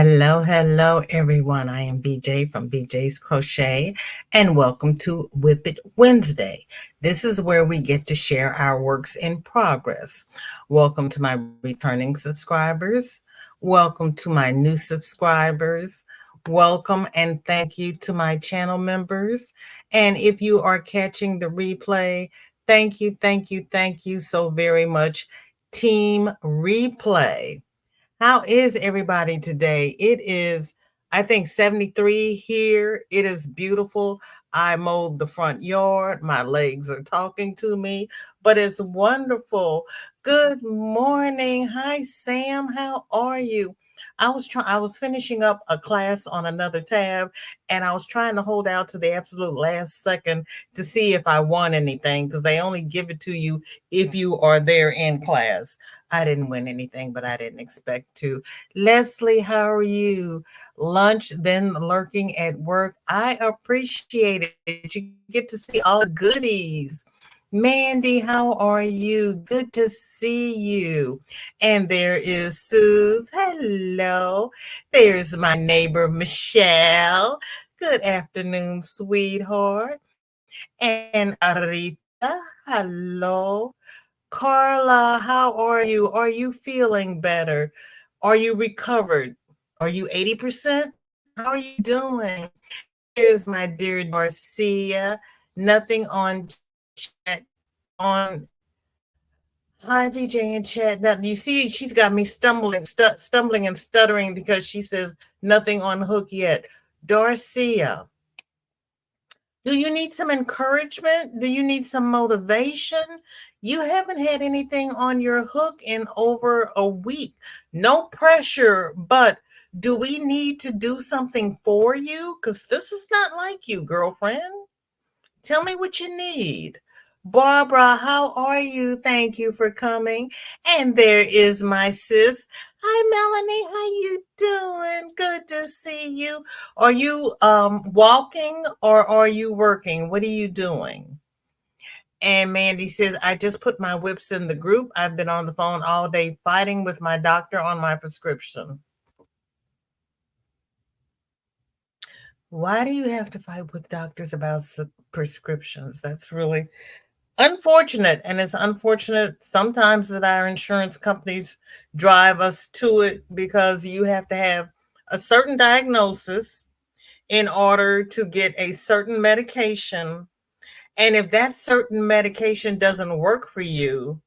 Hello, everyone. I am BJ from BJ's Crochet, and welcome to WIP It Wednesday. This is where we get to share our works in progress. Welcome to my returning subscribers. Welcome to my new subscribers. Welcome and thank you to my channel members. And if you are catching the replay, thank you so very much, Team Replay. How is everybody today? It is, I think, 73 here. It is beautiful. I mowed the front yard. My legs are talking to me, but it's wonderful. Good morning. Hi, Sam. How are you? I was finishing up a class on another tab, and I was trying to hold out to the absolute last second to see if I won anything, because they only give it to you if you are there in class. I didn't win anything, but I didn't expect to. Leslie, how are you? Lunch, then lurking at work. I appreciate it. You get to see all the goodies. Mandy, how are you? Good to see you. And there is Suze. Hello. There's my neighbor, Michelle. Good afternoon, sweetheart. And Arita. Hello. Carla, how are you? Are you feeling better? Are you recovered? Are you 80%? How are you doing? Here's my dear Darcia. Nothing on chat. On Hi, VJ in chat. Now you see, she's got me stumbling and stuttering because she says nothing on hook yet. Darcia, do you need some encouragement? Do you need some motivation? You haven't had anything on your hook in over a week. No pressure, but do we need to do something for you? Because this is not like you, girlfriend. Tell me what you need. Barbara, how are you? Thank you for coming. And there is my sis. Hi, Melanie. How you doing? Good to see you. Are you walking or are you working? What are you doing? And Mandy says, I just put my whips in the group. I've been on the phone all day fighting with my doctor on my prescription. Why do you have to fight with doctors about prescriptions? That's really unfortunate. And it's unfortunate sometimes that our insurance companies drive us to it, because you have to have a certain diagnosis in order to get a certain medication. And if that certain medication doesn't work for you,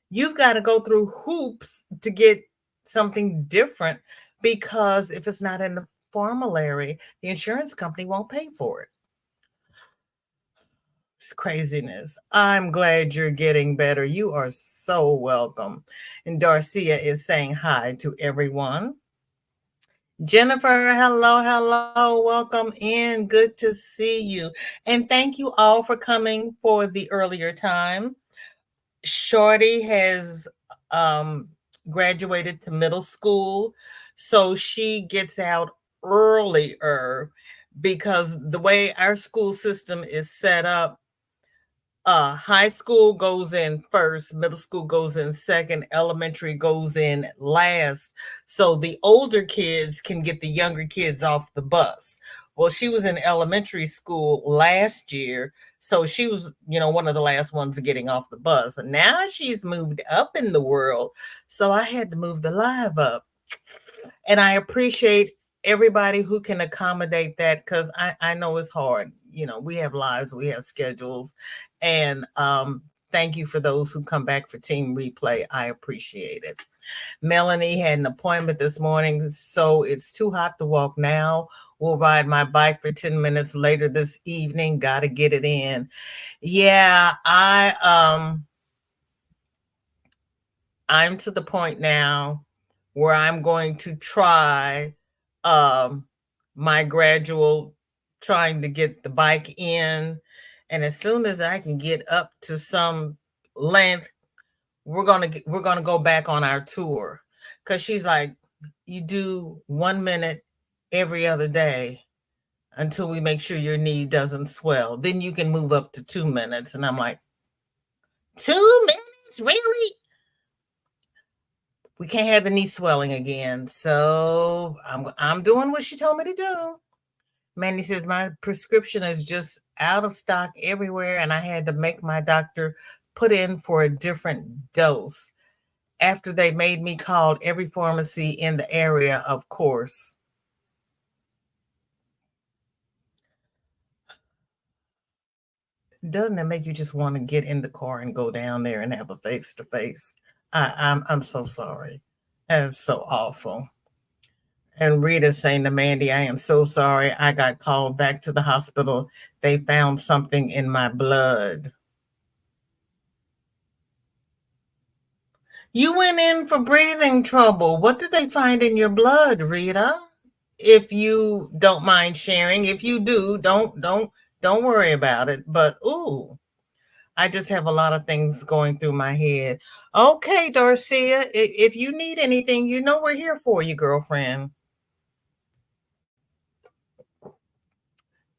you've got to go through hoops to get something different, because if it's not in the formulary, the insurance company won't pay for it. It's craziness. I'm glad you're getting better. You are so welcome. And Darcia is saying hi to everyone. Jennifer, hello. Welcome in. Good to see you. And thank you all for coming for the earlier time. Shorty has graduated to middle school, so she gets out earlier, because the way our school system is set up, high school goes in first, middle school goes in second, elementary goes in last, so the older kids can get the younger kids off the bus. Well, she was in elementary school last year, so she was, one of the last ones getting off the bus. And now she's moved up in the world, so I had to move the live up. And I appreciate everybody who can accommodate that, because I know it's hard. We have lives, we have schedules. And thank you for those who come back for Team Replay. I appreciate it. Melanie had an appointment this morning, so it's too hot to walk now. We'll ride my bike for 10 minutes later this evening. Got to get it in. Yeah, I'm to the point now where I'm going to try my gradual trying to get the bike in. And as soon as I can get up to some length, we're gonna go back on our tour. Because she's like, you do 1 minute every other day until we make sure your knee doesn't swell. Then you can move up to 2 minutes. And I'm like, 2 minutes? Really? We can't have the knee swelling again. So I'm doing what she told me to do. Mandy says my prescription is just out of stock everywhere, and I had to make my doctor put in for a different dose after they made me call every pharmacy in the area, of course. Doesn't it make you just want to get in the car and go down there and have a face to face? I'm so sorry. That is so awful. And Rita saying to Mandy, I am so sorry. I got called back to the hospital. They found something in my blood. You went in for breathing trouble. What did they find in your blood, Rita? If you don't mind sharing. If you do, don't worry about it. But ooh, I just have a lot of things going through my head. Okay, Darcia, if you need anything, you know we're here for you, girlfriend.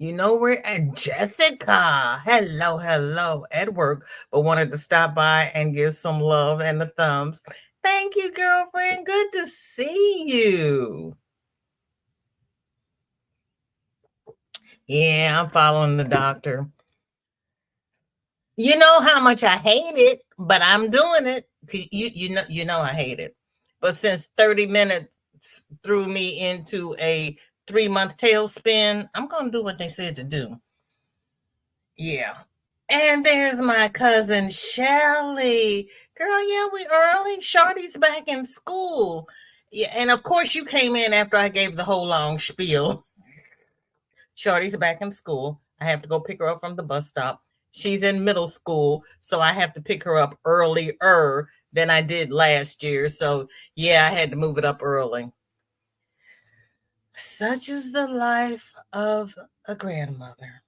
You know we're at Jessica. Hello, hello, at work, but wanted to stop by and give some love and the thumbs. Thank you, girlfriend. Good to see you. Yeah, I'm following the doctor. You know how much I hate it, but I'm doing it. You know I hate it. But since 30 minutes threw me into a 3-month tailspin, I'm gonna do what they said to do. Yeah. And there's my cousin Shelly. Girl, yeah, we early. Shorty's back in school. Yeah, and of course you came in after I gave the whole long spiel. Shorty's back in school. I have to go pick her up from the bus stop. She's in middle school, so I have to pick her up earlier than I did last year. So, yeah, I had to move it up early. Such is the life of a grandmother.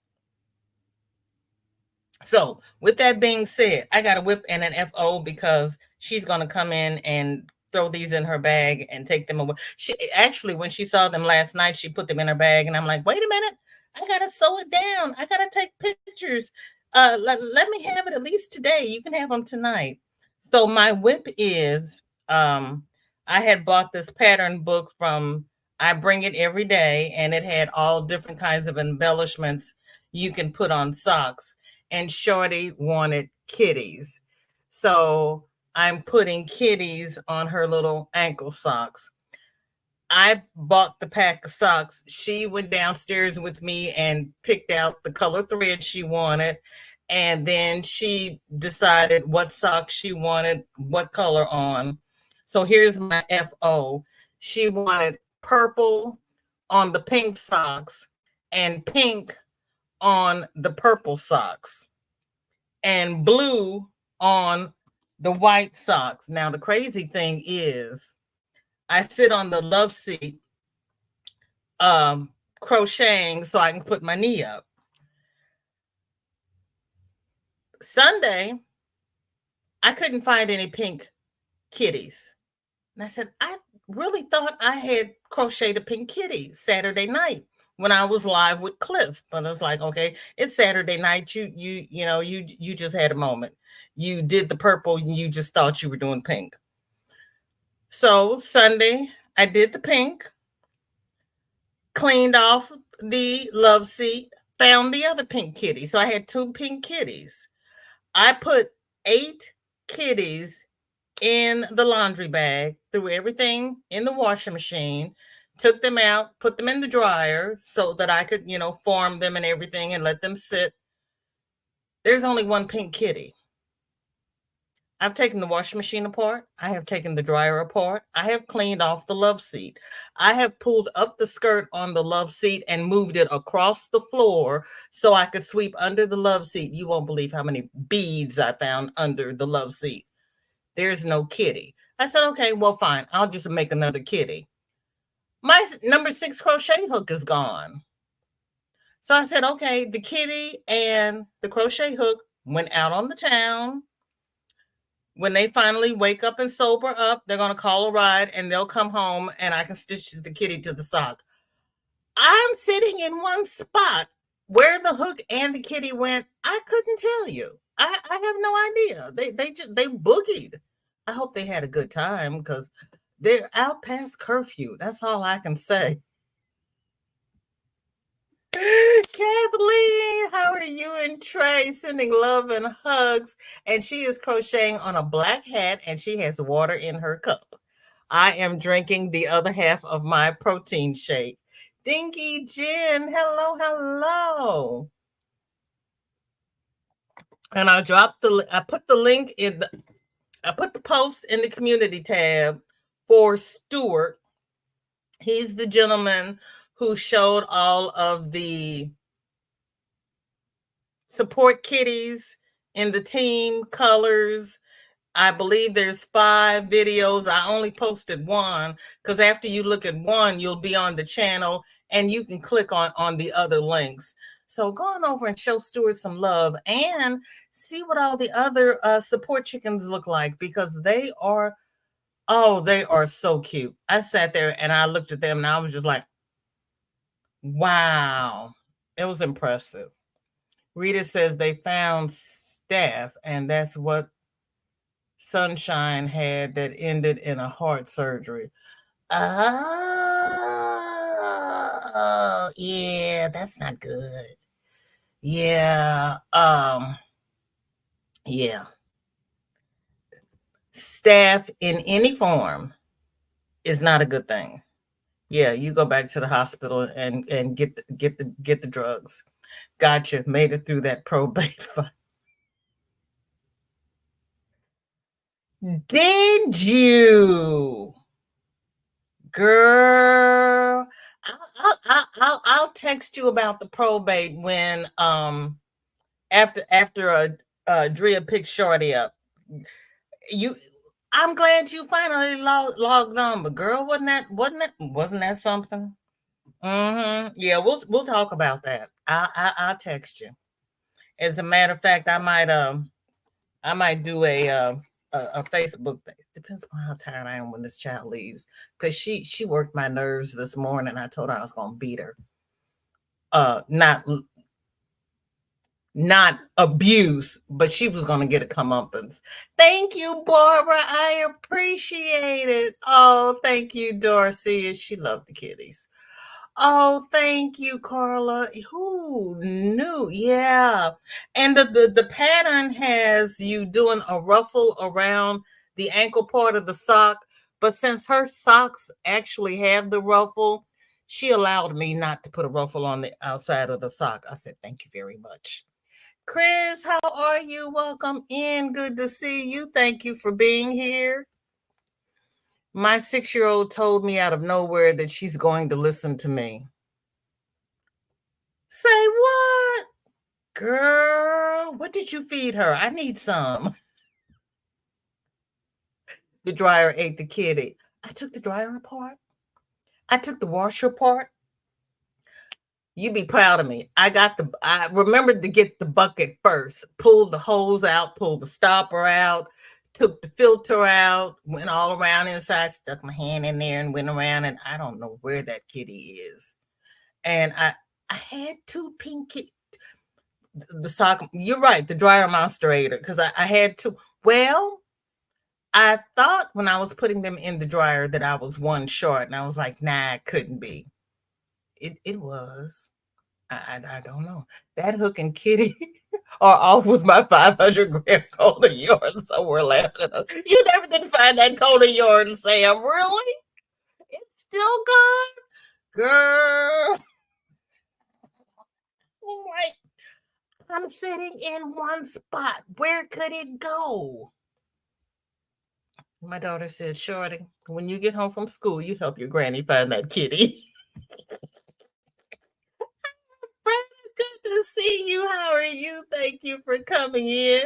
So, with that being said, I got a WIP and an FO because she's going to come in and throw these in her bag and take them away. She actually, when she saw them last night, she put them in her bag, and I'm like, wait a minute, I gotta sew it down. I gotta take pictures. Let me have it at least today. You can have them tonight. So my WIP is I had bought this pattern book from I Bring It Every Day, and it had all different kinds of embellishments you can put on socks. And Shorty wanted kitties. So I'm putting kitties on her little ankle socks. I bought the pack of socks. She went downstairs with me and picked out the color thread she wanted. And then she decided what socks she wanted, what color on. So here's my FO. She wanted purple on the pink socks and pink on the purple socks and blue on the white socks. Now, the crazy thing is, I sit on the love seat crocheting so I can put my knee up. Sunday, I couldn't find any pink kitties. And I said, I really thought I had crocheted a pink kitty Saturday night when I was live with Cliff. But I was like, okay, it's Saturday night. You just had a moment. You did the purple, and you just thought you were doing pink. So Sunday, I did the pink, cleaned off the love seat, found the other pink kitty. So I had 2 pink kitties. I put 8 kitties in the laundry bag, threw everything in the washing machine, took them out, put them in the dryer so that I could, form them and everything and let them sit. There's only 1 pink kitty. I've taken the washing machine apart. I have taken the dryer apart. I have cleaned off the love seat. I have pulled up the skirt on the love seat and moved it across the floor so I could sweep under the love seat. You won't believe how many beads I found under the love seat. There's no kitty. I said, okay, well, fine. I'll just make another kitty. My number 6 crochet hook is gone. So I said, okay, the kitty and the crochet hook went out on the town. When they finally wake up and sober up, they're going to call a ride and they'll come home and I can stitch the kitty to the sock. I'm sitting in one spot where the hook and the kitty went. I couldn't tell you. I have no idea. They boogied. I hope they had a good time because they're out past curfew. That's all I can say. Kathleen, how are you and Trey? Sending love and hugs. And she is crocheting on a black hat and she has water in her cup. I am drinking the other half of my protein shake. Dinky Jen, hello, hello. And I put the link in I put the post in the community tab for Stuart. He's the gentleman who showed all of the support kitties in the team colors. I believe there's 5 videos. I only posted one because after you look at one, you'll be on the channel and you can click on the other links. So go on over and show Stuart some love and see what all the other support chickens look like because they are, oh, they are so cute. I sat there and I looked at them and I was just like, wow, it was impressive. Rita says they found staff, and that's what Sunshine had that ended in a heart surgery. Oh, yeah, that's not good. Yeah, yeah. Staff in any form is not a good thing. Yeah, you go back to the hospital and get the drugs. Gotcha. Made it through that probate fight. Did you? Girl, I'll text you about the probate when after Drea picked Shorty up. You, I'm glad you finally logged on, but girl, wasn't that something? Mm-hmm. Yeah, we'll talk about that. I'll text you. As a matter of fact, I might do a Facebook thing. It depends on how tired I am when this child leaves. Because she worked my nerves this morning. I told her I was gonna beat her. Not abuse, but she was gonna get a comeuppance. Thank you, Barbara. I appreciate it. Oh, thank you, Dorsey. She loved the kitties. Oh, thank you, Carla. Who knew? Yeah. And the pattern has you doing a ruffle around the ankle part of the sock. But since her socks actually have the ruffle, she allowed me not to put a ruffle on the outside of the sock. I said, thank you very much. Chris, how are you? Welcome in. Good to see you. Thank you for being here. My 6-year-old told me out of nowhere that she's going to listen to me. Say what? Girl, what did you feed her? I need some. The dryer ate the kitty. I took the dryer apart. I took the washer apart. You be proud of me. I remembered to get the bucket first, pulled the hose out, pulled the stopper out, took the filter out, went all around inside, stuck my hand in there and went around, and I don't know where that kitty is. And I had 2 pink the sock. You're right, the dryer monsterator, because I had to. Well, I thought when I was putting them in the dryer that I was one short, and I was like, nah, it couldn't be. It was. I don't know. That hook and kitty are off with my 500-gram coat of yarn somewhere laughing at us. You never did find that coat of yarn, Sam. Really? It's still gone? Girl. Like, I'm sitting in one spot. Where could it go? My daughter said, Shorty, when you get home from school, you help your granny find that kitty. Good to see you. How are you? Thank you for coming in.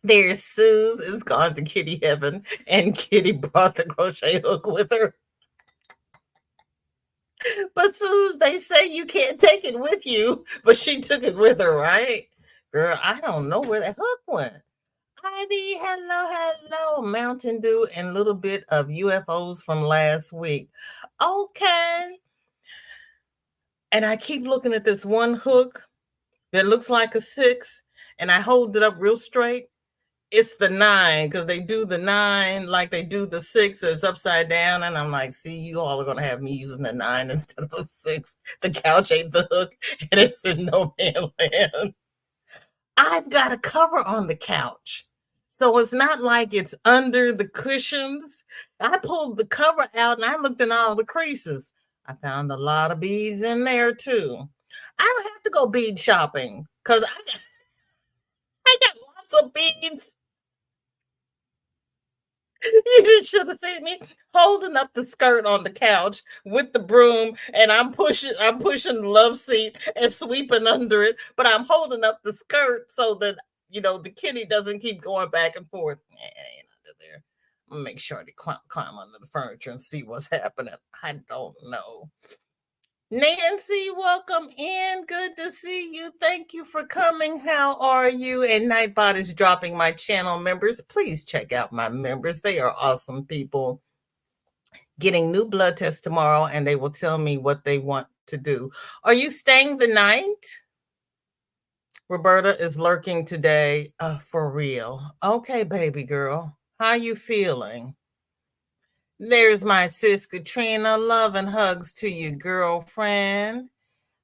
There's Suze is gone to kitty heaven, and Kitty brought the crochet hook with her. But Suze, they say you can't take it with you, but she took it with her, right? Girl, I don't know where that hook went. Ivy, hello, hello. Mountain Dew and a little bit of UFOs from last week. Okay. And I keep looking at this one hook that looks like a 6, and I hold it up real straight, it's the 9 because they do the 9 like they do the 6. It's upside down, and I'm like, see, you all are gonna have me using the 9 instead of a 6. The couch ain't the hook, and it's in no man land. I've got a cover on the couch. So it's not like it's under the cushions. I pulled the cover out and I looked in all the creases. I found a lot of beads in there too. I don't have to go bead shopping because I got lots of beads. You should have seen me holding up the skirt on the couch with the broom, and I'm pushing the love seat and sweeping under it, but I'm holding up the skirt so that the kitty doesn't keep going back and forth. It ain't under there. I'm gonna make sure to climb under the furniture and see what's happening. I don't know. Nancy, welcome in. Good to see you. Thank you for coming. How are you? And Nightbot is dropping my channel members. Please check out my members. They are awesome people. Getting new blood tests tomorrow, and they will tell me what they want to do. Are you staying the night? Roberta is lurking today. For real. Okay, baby girl. How you feeling? There's my sis Katrina. Love and hugs to you, girlfriend.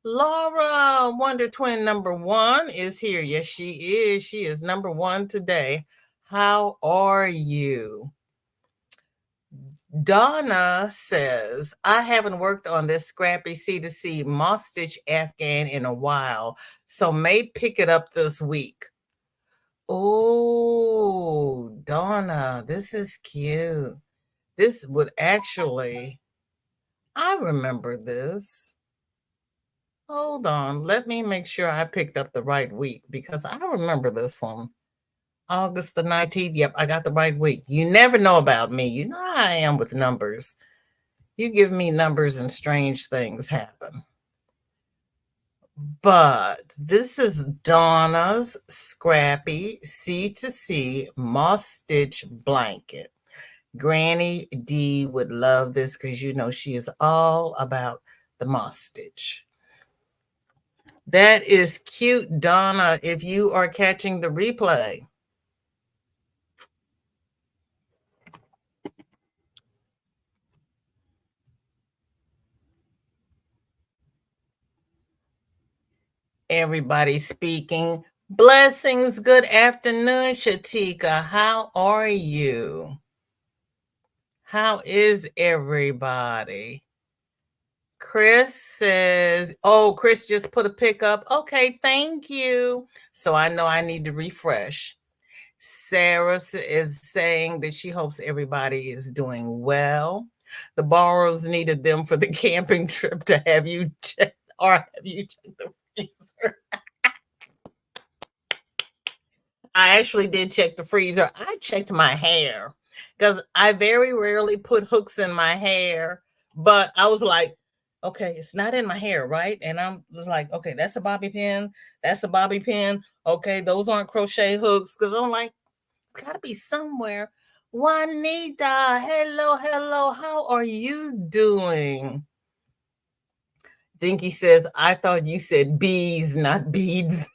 Laura, Wonder Twin number 1 is here. Yes, she is. She is number 1 today. How are you? Donna says, I haven't worked on this scrappy C2C moss stitch Afghan in a while, so may pick it up this week. Oh, Donna, this is cute. This would actually, I remember this. Hold on. Let me make sure I picked up the right week because I remember this one. August the 19th. Yep, I got the right week. You never know about me. You know how I am with numbers. You give me numbers and strange things happen. But this is Donna's Scrappy C2C Moss Stitch Blanket. Granny D would love this because she is all about the moss stitch. That is cute, Donna, if you are catching the replay. Everybody speaking. Blessings. Good afternoon, Shatika. How are you? How is everybody? Chris says, oh, Chris just put a pick up. Okay, thank you. So I know I need to refresh. Sarah is saying that she hopes everybody is doing well. The borrowers needed them for the camping trip to have you checked the freezer. I actually did check the freezer. I checked my hair because I very rarely put hooks in my hair, but I was like, okay, it's not in my hair, right? And I was like, okay, that's a bobby pin. That's a bobby pin. Okay, those aren't crochet hooks because I'm like, it's got to be somewhere. Juanita, hello, hello. How are you doing? Dinky says, I thought you said bees, not beads.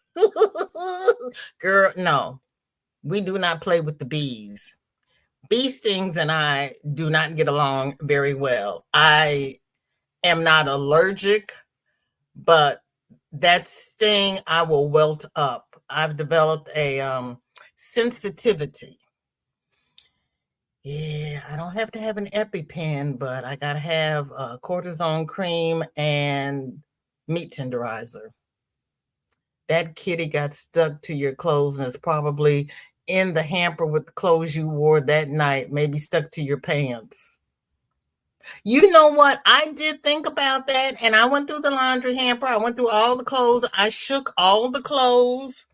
Girl, no. We do not play with the bees. Bee stings and I do not get along very well. I am not allergic, but that sting, I will welt up. I've developed a sensitivity. Yeah, I don't have to have an EpiPen, but I got to have a cortisone cream and meat tenderizer. That kitty got stuck to your clothes and is probably in the hamper with the clothes you wore that night, maybe stuck to your pants. You know what? I did think about that, and I went through the laundry hamper. I went through all the clothes. I shook all the clothes.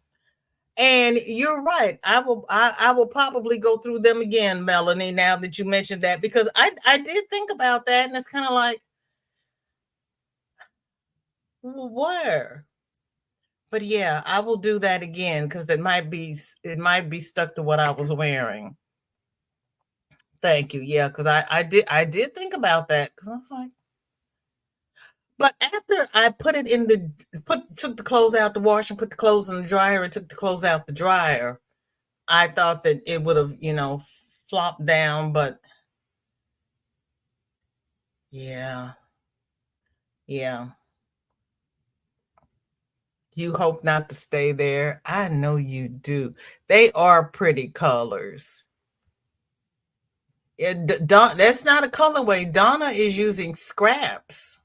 And you're right. I will probably go through them again, Melanie, now that you mentioned that, because I did think about that, and it's kind of like, where? But yeah, I will do that again because it might be stuck to what I was wearing. Thank you. Yeah, because I did think about that because I was like, but after I put it in took the clothes out the wash and put the clothes in the dryer and took the clothes out the dryer, I thought that it would have, flopped down, but yeah, yeah. You hope not to stay there. I know you do. They are pretty colors. That's not a colorway. Donna is using scraps.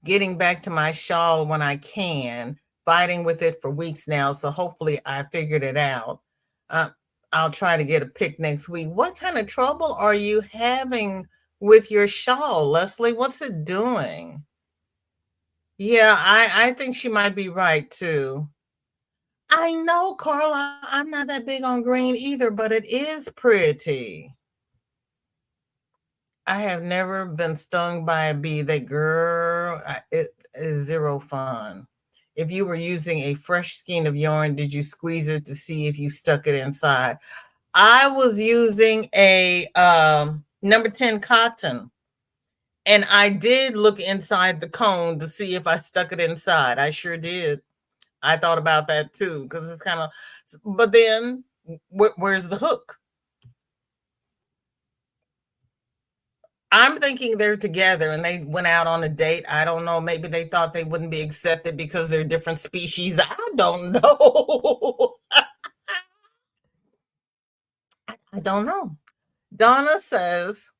Getting back to my shawl when I can, fighting with it for weeks now. So hopefully I figured it out. Uh, I'll try to get a pic next week. What kind of trouble are you having with your shawl, Leslie? What's it doing? Yeah, I think she might be right too. I know, Carla. I'm not that big on green either, but it is pretty. I have never been stung by a bee. That girl, it is zero fun. If you were using a fresh skein of yarn, did you squeeze it to see if you stuck it inside? I was using a number 10 cotton, and I did look inside the cone to see if I stuck it inside. I sure did. I thought about that too, because it's kind of, but then where's the hook? I'm thinking they're together and they went out on a date. I don't know. Maybe they thought they wouldn't be accepted because they're different species. I don't know. I don't know. Donna says,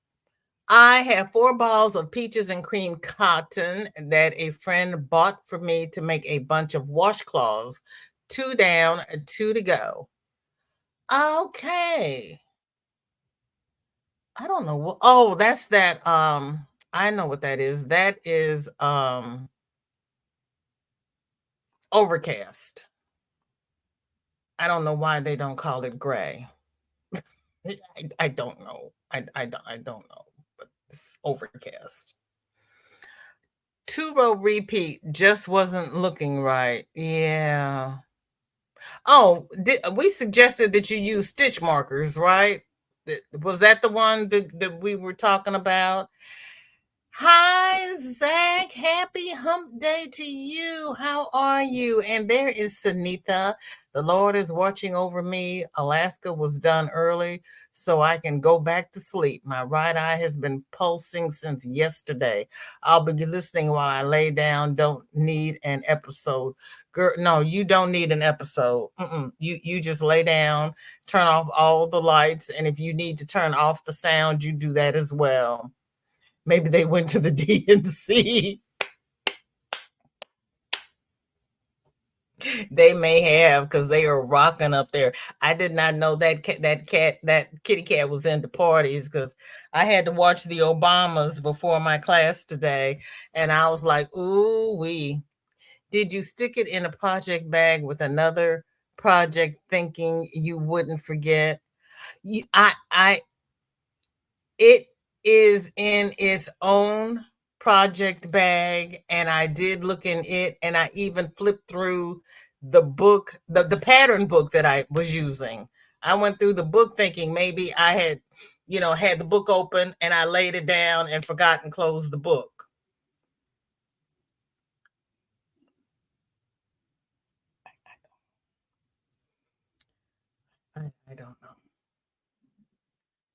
I have 4 balls of peaches and cream cotton that a friend bought for me to make a bunch of washcloths. 2 down, 2 to go. Okay. I don't know. Oh, that's that. I know what that is. That is overcast. I don't know why they don't call it gray. I don't know. I don't know, but it's overcast. 2-row repeat just wasn't looking right. Yeah. Oh, we suggested that you use stitch markers, right? Was that the one that we were talking about? Hi, Zach. Happy hump day to you. How are you? And there is Sunita. The Lord is watching over me. Alaska was done early, so I can go back to sleep. My right eye has been pulsing since yesterday. I'll be listening while I lay down. Don't need an episode. Girl, no, you don't need an episode. You just lay down, turn off all the lights, and if you need to turn off the sound, you do that as well. Maybe they went to the DNC. They may have because they are rocking up there. I did not know that kitty cat was into parties because I had to watch the Obamas before my class today, and I was like, "Ooh wee!" Did you stick it in a project bag with another project, thinking you wouldn't forget? I It is in its own project bag, and I did look in it, and I even flipped through the book, the pattern book that I was using. I went through the book thinking maybe I had, had the book open and I laid it down and forgot and closed the book. I don't know.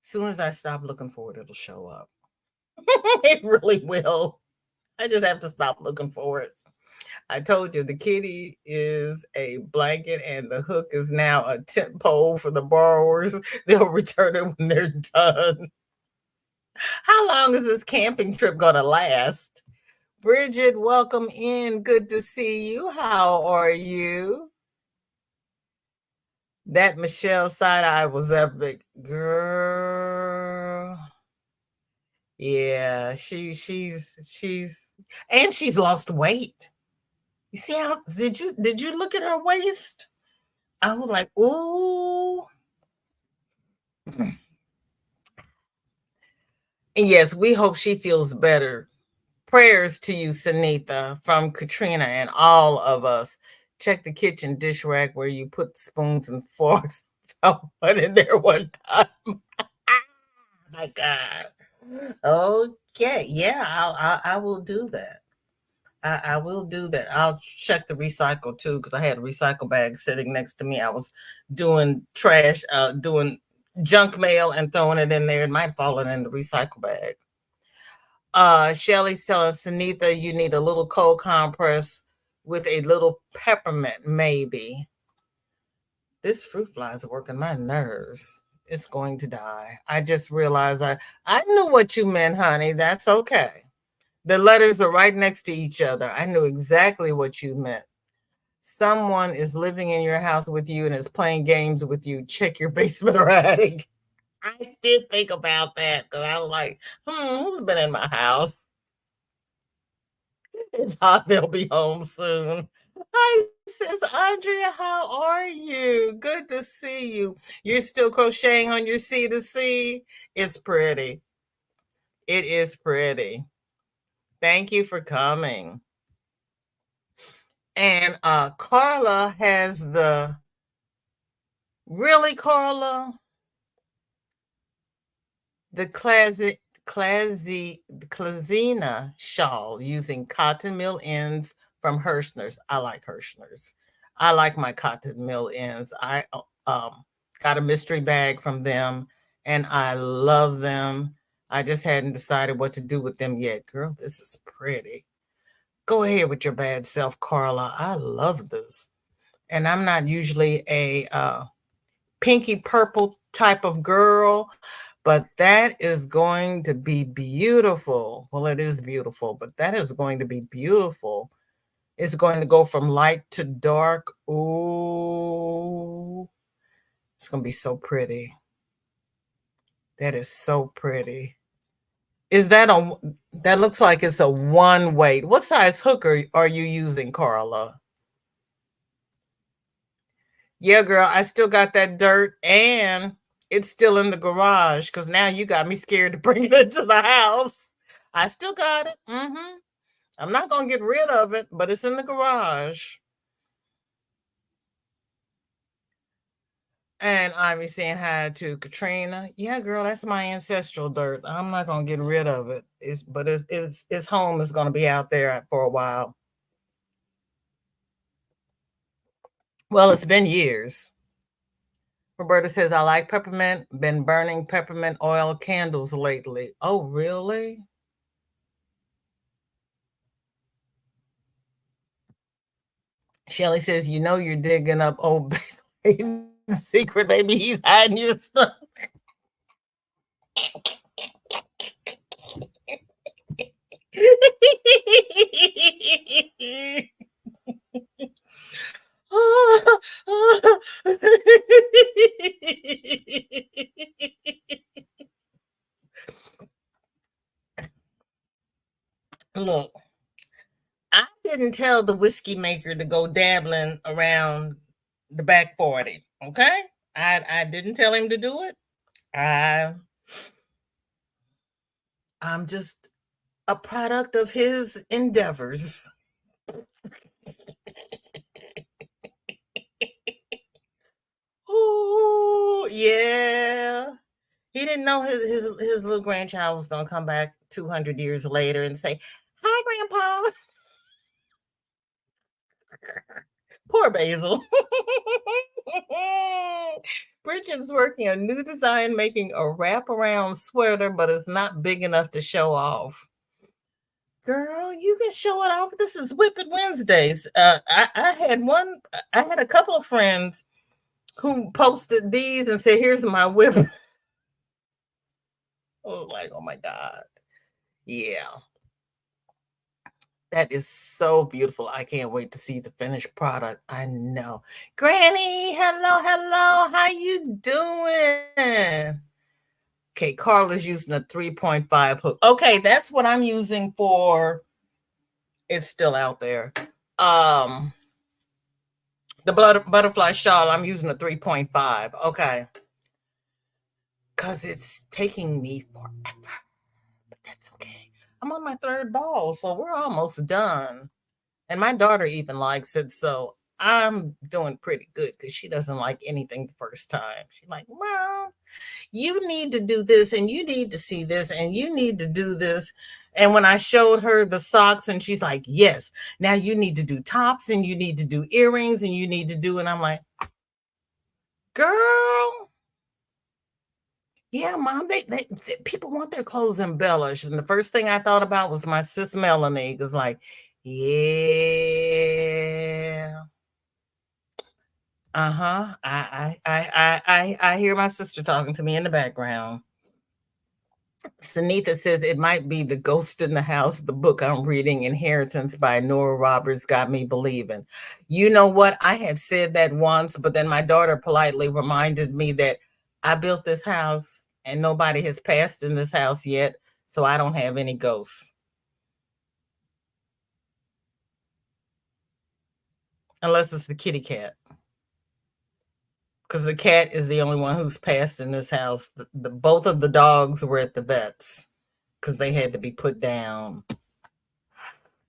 As soon as I stop looking for it, it'll show up. It really will. I just have to stop looking for it. I told you the kitty is a blanket and the hook is now a tent pole for the borrowers. They'll return it when they're done. How long is this camping trip going to last? Bridget, welcome in. Good to see you. How are you? That Michelle side eye was epic. Girl. Yeah, she's and she's lost weight. You see how did you look at her waist? I was like, ooh. And yes, we hope she feels better. Prayers to you, Sunitha, from Katrina and all of us. Check the kitchen dish rack where you put spoons and forks. I went in there one time. My God. Okay, yeah, I will do that. I will do that. I'll check the recycle too, because I had a recycle bag sitting next to me. I was doing trash, doing junk mail and throwing it in there. It might fall in the recycle bag. Shelly's telling Sunitha you need a little cold compress with a little peppermint, maybe. This fruit fly is working my nerves. It's going to die. I just realized I knew what you meant, honey. That's okay. The letters are right next to each other. I knew exactly what you meant. Someone is living in your house with you and is playing games with you. Check your basement or attic. I did think about that because I was like, who's been in my house? It's hot. They'll be home soon. Hi, sis Andrea. How are you? Good to see you. You're still crocheting on your C to C. It's pretty. It is pretty. Thank you for coming. And Carla has the really Carla the Klazina shawl using cotton mill ends from Hirschner's. I like Hirschner's. I like my cotton mill ends. I got a mystery bag from them and I love them. I just hadn't decided what to do with them yet. Girl, this is pretty. Go ahead with your bad self, Carla. I love this. And I'm not usually a pinky purple type of girl, but that is going to be beautiful. Well, it is beautiful, but that is going to be beautiful. It's going to go from light to dark. Ooh, it's going to be so pretty. That is so pretty. Is that that looks like it's a one weight. What size hook are you using, Carla? Yeah, girl, I still got that dirt and it's still in the garage because now you got me scared to bring it into the house. I still got it. I'm not going to get rid of it, but it's in the garage. And I'm saying hi to Katrina. Yeah, girl, that's my ancestral dirt. I'm not going to get rid of it. Its home is going to be out there for a while. Well, it's been years. Roberta says, I like peppermint, been burning peppermint oil candles lately. Oh, really? Shelly says, you know you're digging up old secret, baby. He's hiding your stuff. Look, I didn't tell the whiskey maker to go dabbling around the back 40. Okay. I didn't tell him to do it. I I'm just a product of his endeavors. Oh, yeah. He didn't know his little grandchild was gonna come back 200 years later and say, "Hi, Grandpa." Poor Basil. Bridget's working a new design, making a wraparound sweater, but it's not big enough to show off. Girl, you can show it off. This is WIP It Wednesdays. I had a couple of friends who posted these and said, "Here's my whip." I was like, "Oh my God, yeah, that is so beautiful. I can't wait to see the finished product." I know. Granny, hello, hello. How you doing? Okay, Carla's using a 3.5 hook. Okay, that's what I'm using for. It's still out there. Um, the butterfly shawl, I'm using a 3.5. Okay. Because it's taking me forever. But that's okay. I'm on my third ball, so we're almost done. And my daughter even likes it, so I'm doing pretty good because she doesn't like anything the first time. She's like, Mom, you need to do this, and you need to see this, and you need to do this. And when I showed her the socks, and she's like, yes, now you need to do tops and you need to do earrings and you need to do, and I'm like, girl, yeah, mom, people want their clothes embellished. And the first thing I thought about was my sis Melanie. Because like, yeah. Uh-huh. I hear my sister talking to me in the background. Sunitha says it might be The Ghost in the House, the book I'm reading, Inheritance by Nora Roberts, got me believing. You know what? I had said that once, but then my daughter politely reminded me that I built this house and nobody has passed in this house yet, so I don't have any ghosts. Unless it's the kitty cat. Because the cat is the only one who's passed in this house. Both of the dogs were at the vets because they had to be put down.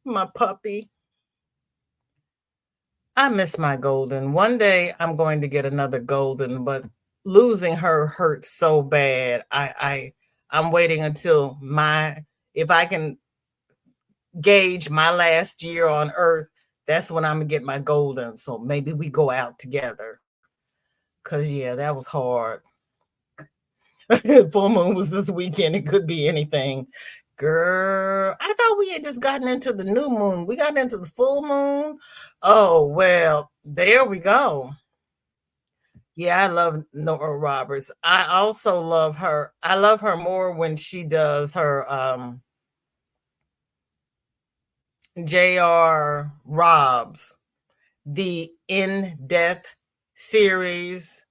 My puppy. I miss my golden. One day I'm going to get another golden, but losing her hurts so bad. I'm waiting until if I can gauge my last year on earth, that's when I'm gonna get my golden. So maybe we go out together. Cause yeah, that was hard. Full moon was this weekend. It could be anything. Girl, I thought we had just gotten into the new moon. We got into the full moon. Oh, well, there we go. Yeah, I love Nora Roberts. I also love her. I love her more when she does her J.R. Robb's, the In Death series.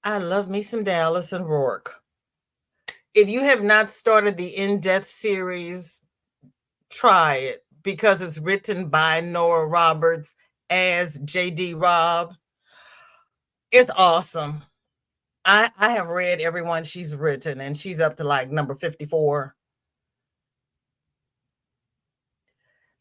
I love me some Dallas and Rourke. If you have not started the In Death series, try it because it's written by Nora Roberts as J.D. Robb. It's awesome. I have read every one she's written, and she's up to like number 54.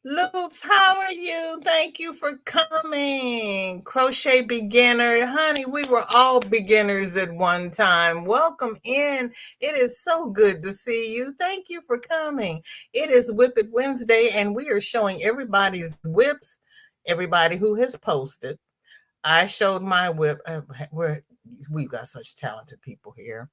Loops, how are you? Thank you for coming. Crochet beginner. Honey, we were all beginners at one time. Welcome in. It is so good to see you. Thank you for coming. It is WIP It Wednesday, and we are showing everybody's whips, everybody who has posted. I showed my whip. We've got such talented people here.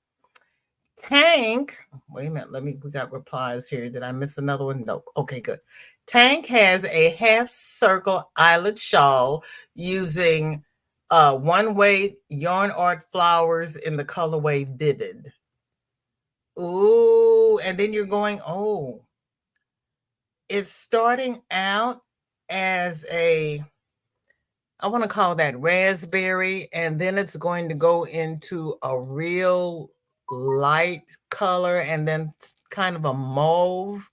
Tank, wait a minute, we got replies here. Did I miss another one? No. Okay, good. Tank has a half circle eyelet shawl using one weight yarn art flowers in the colorway Vivid. Ooh, and then you're going, oh, it's starting out as I want to call that raspberry, and then it's going to go into a real light color and then kind of a mauve.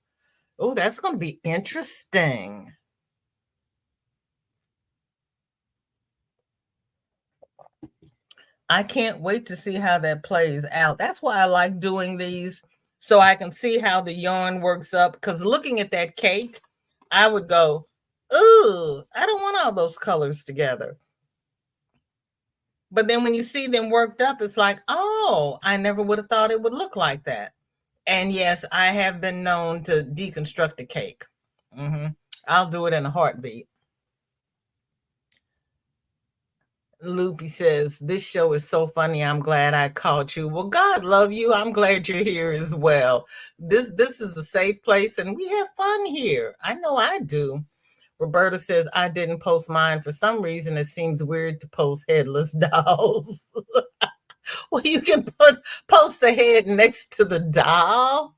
Oh, that's going to be interesting. I can't wait to see how that plays out. That's why I like doing these, so I can see how the yarn works up. Because looking at that cake, I would go, ooh, I don't want all those colors together. But then when you see them worked up, it's like, oh, I never would have thought it would look like that. And yes, I have been known to deconstruct a cake. I'll do it in a heartbeat. Loopy says, this show is so funny. I'm glad I caught you. Well, God love you. I'm glad you're here as well. This is a safe place and we have fun here. I know I do. Roberta says, I didn't post mine. For some reason, it seems weird to post headless dolls. Well, you can post the head next to the doll.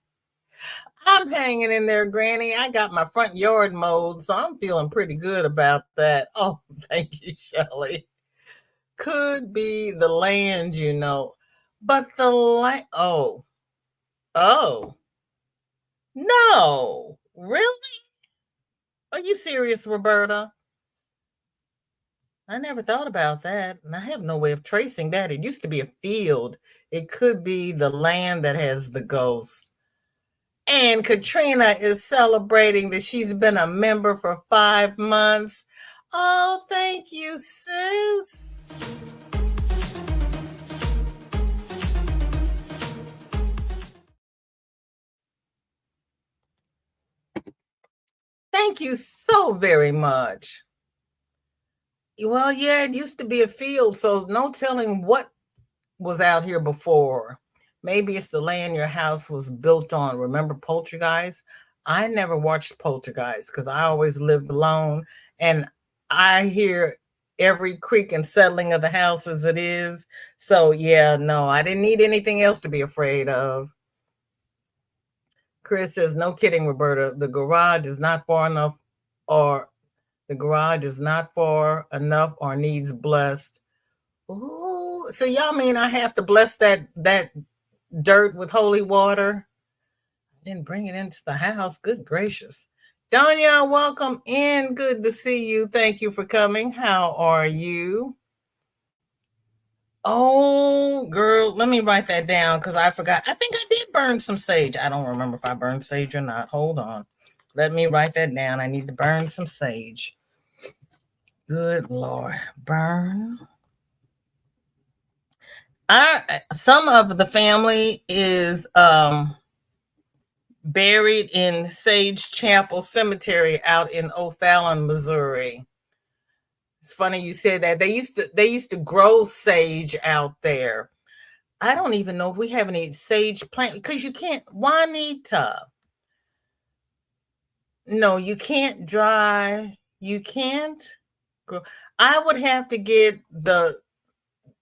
I'm hanging in there, Granny. I got my front yard mowed, so I'm feeling pretty good about that. Oh, thank you, Shelley. Could be the land, but the land. Oh, no, really? Are you serious, Roberta? I never thought about that, and I have no way of tracing that. It used to be a field. It could be the land that has the ghost. And Katrina is celebrating that she's been a member for 5 months. Oh, thank you, sis. Thank you so very much. Well, yeah, it used to be a field, so no telling what was out here before. Maybe it's the land your house was built on. Remember Poltergeist? I never watched Poltergeist because I always lived alone, and I hear every creak and settling of the house as it is. So, yeah, no, I didn't need anything else to be afraid of. Chris says, no kidding, Roberta. The garage is not far enough, or the garage is not far enough or needs blessed. Ooh, so y'all mean I have to bless that dirt with holy water? I didn't bring it into the house. Good gracious. Danya, welcome in. Good to see you. Thank you for coming. How are you? Oh, girl, let me write that down because I forgot. I think I did burn some sage. I don't remember if I burned sage or not. Hold on. Let me write that down. I need to burn some sage. Good Lord. Burn. Some of the family is buried in Sage Chapel Cemetery out in O'Fallon, Missouri. It's funny you said that. They used to grow sage out there. I don't even know if we have any sage plant because you can't. Juanita, no, you can't dry. You can't grow. I would have to get the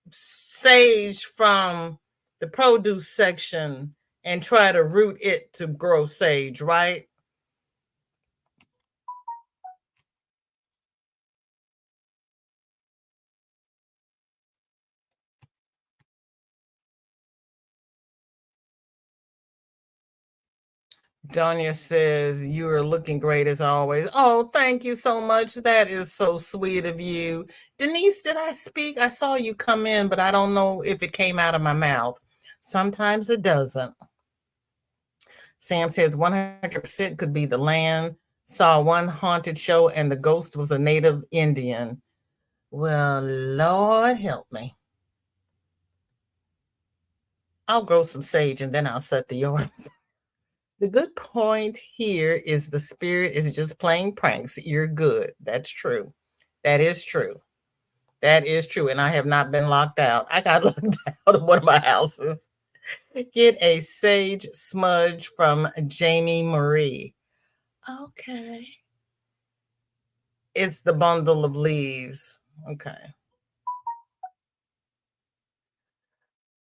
sage from the produce section and try to root it to grow sage, right? Donya says, you are looking great as always. Oh, thank you so much. That is so sweet of you. Denise, did I speak? I saw you come in, but I don't know if it came out of my mouth. Sometimes it doesn't. Sam says 100% could be the land. Saw one haunted show and the ghost was a native Indian. Well, Lord help me. I'll grow some sage and then I'll set the yard. The good point here is the spirit is just playing pranks. You're good. That's true. That is true. That is true. And I have not been locked out. I got locked out of one of my houses. Get a sage smudge from Jamie Marie. Okay. It's the bundle of leaves. Okay.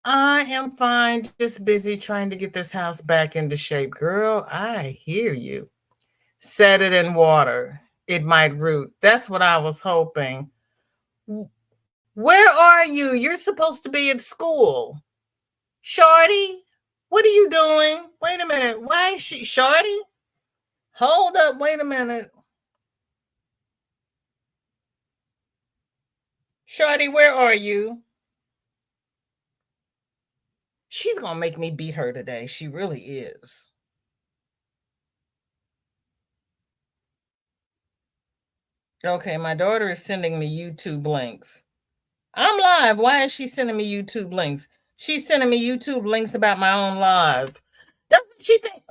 I am fine. Just busy trying to get this house back into shape. Girl, I hear you. Set it in water. It might root. That's what I was hoping. Where are you? You're supposed to be at school. Shorty, what are you doing? Wait a minute. Why is she Shorty? Hold up. Wait a minute. Shorty, where are you? She's going to make me beat her today. She really is. Okay, my daughter is sending me YouTube links. I'm live. Why is she sending me YouTube links? She's sending me YouTube links about my own live. Doesn't she think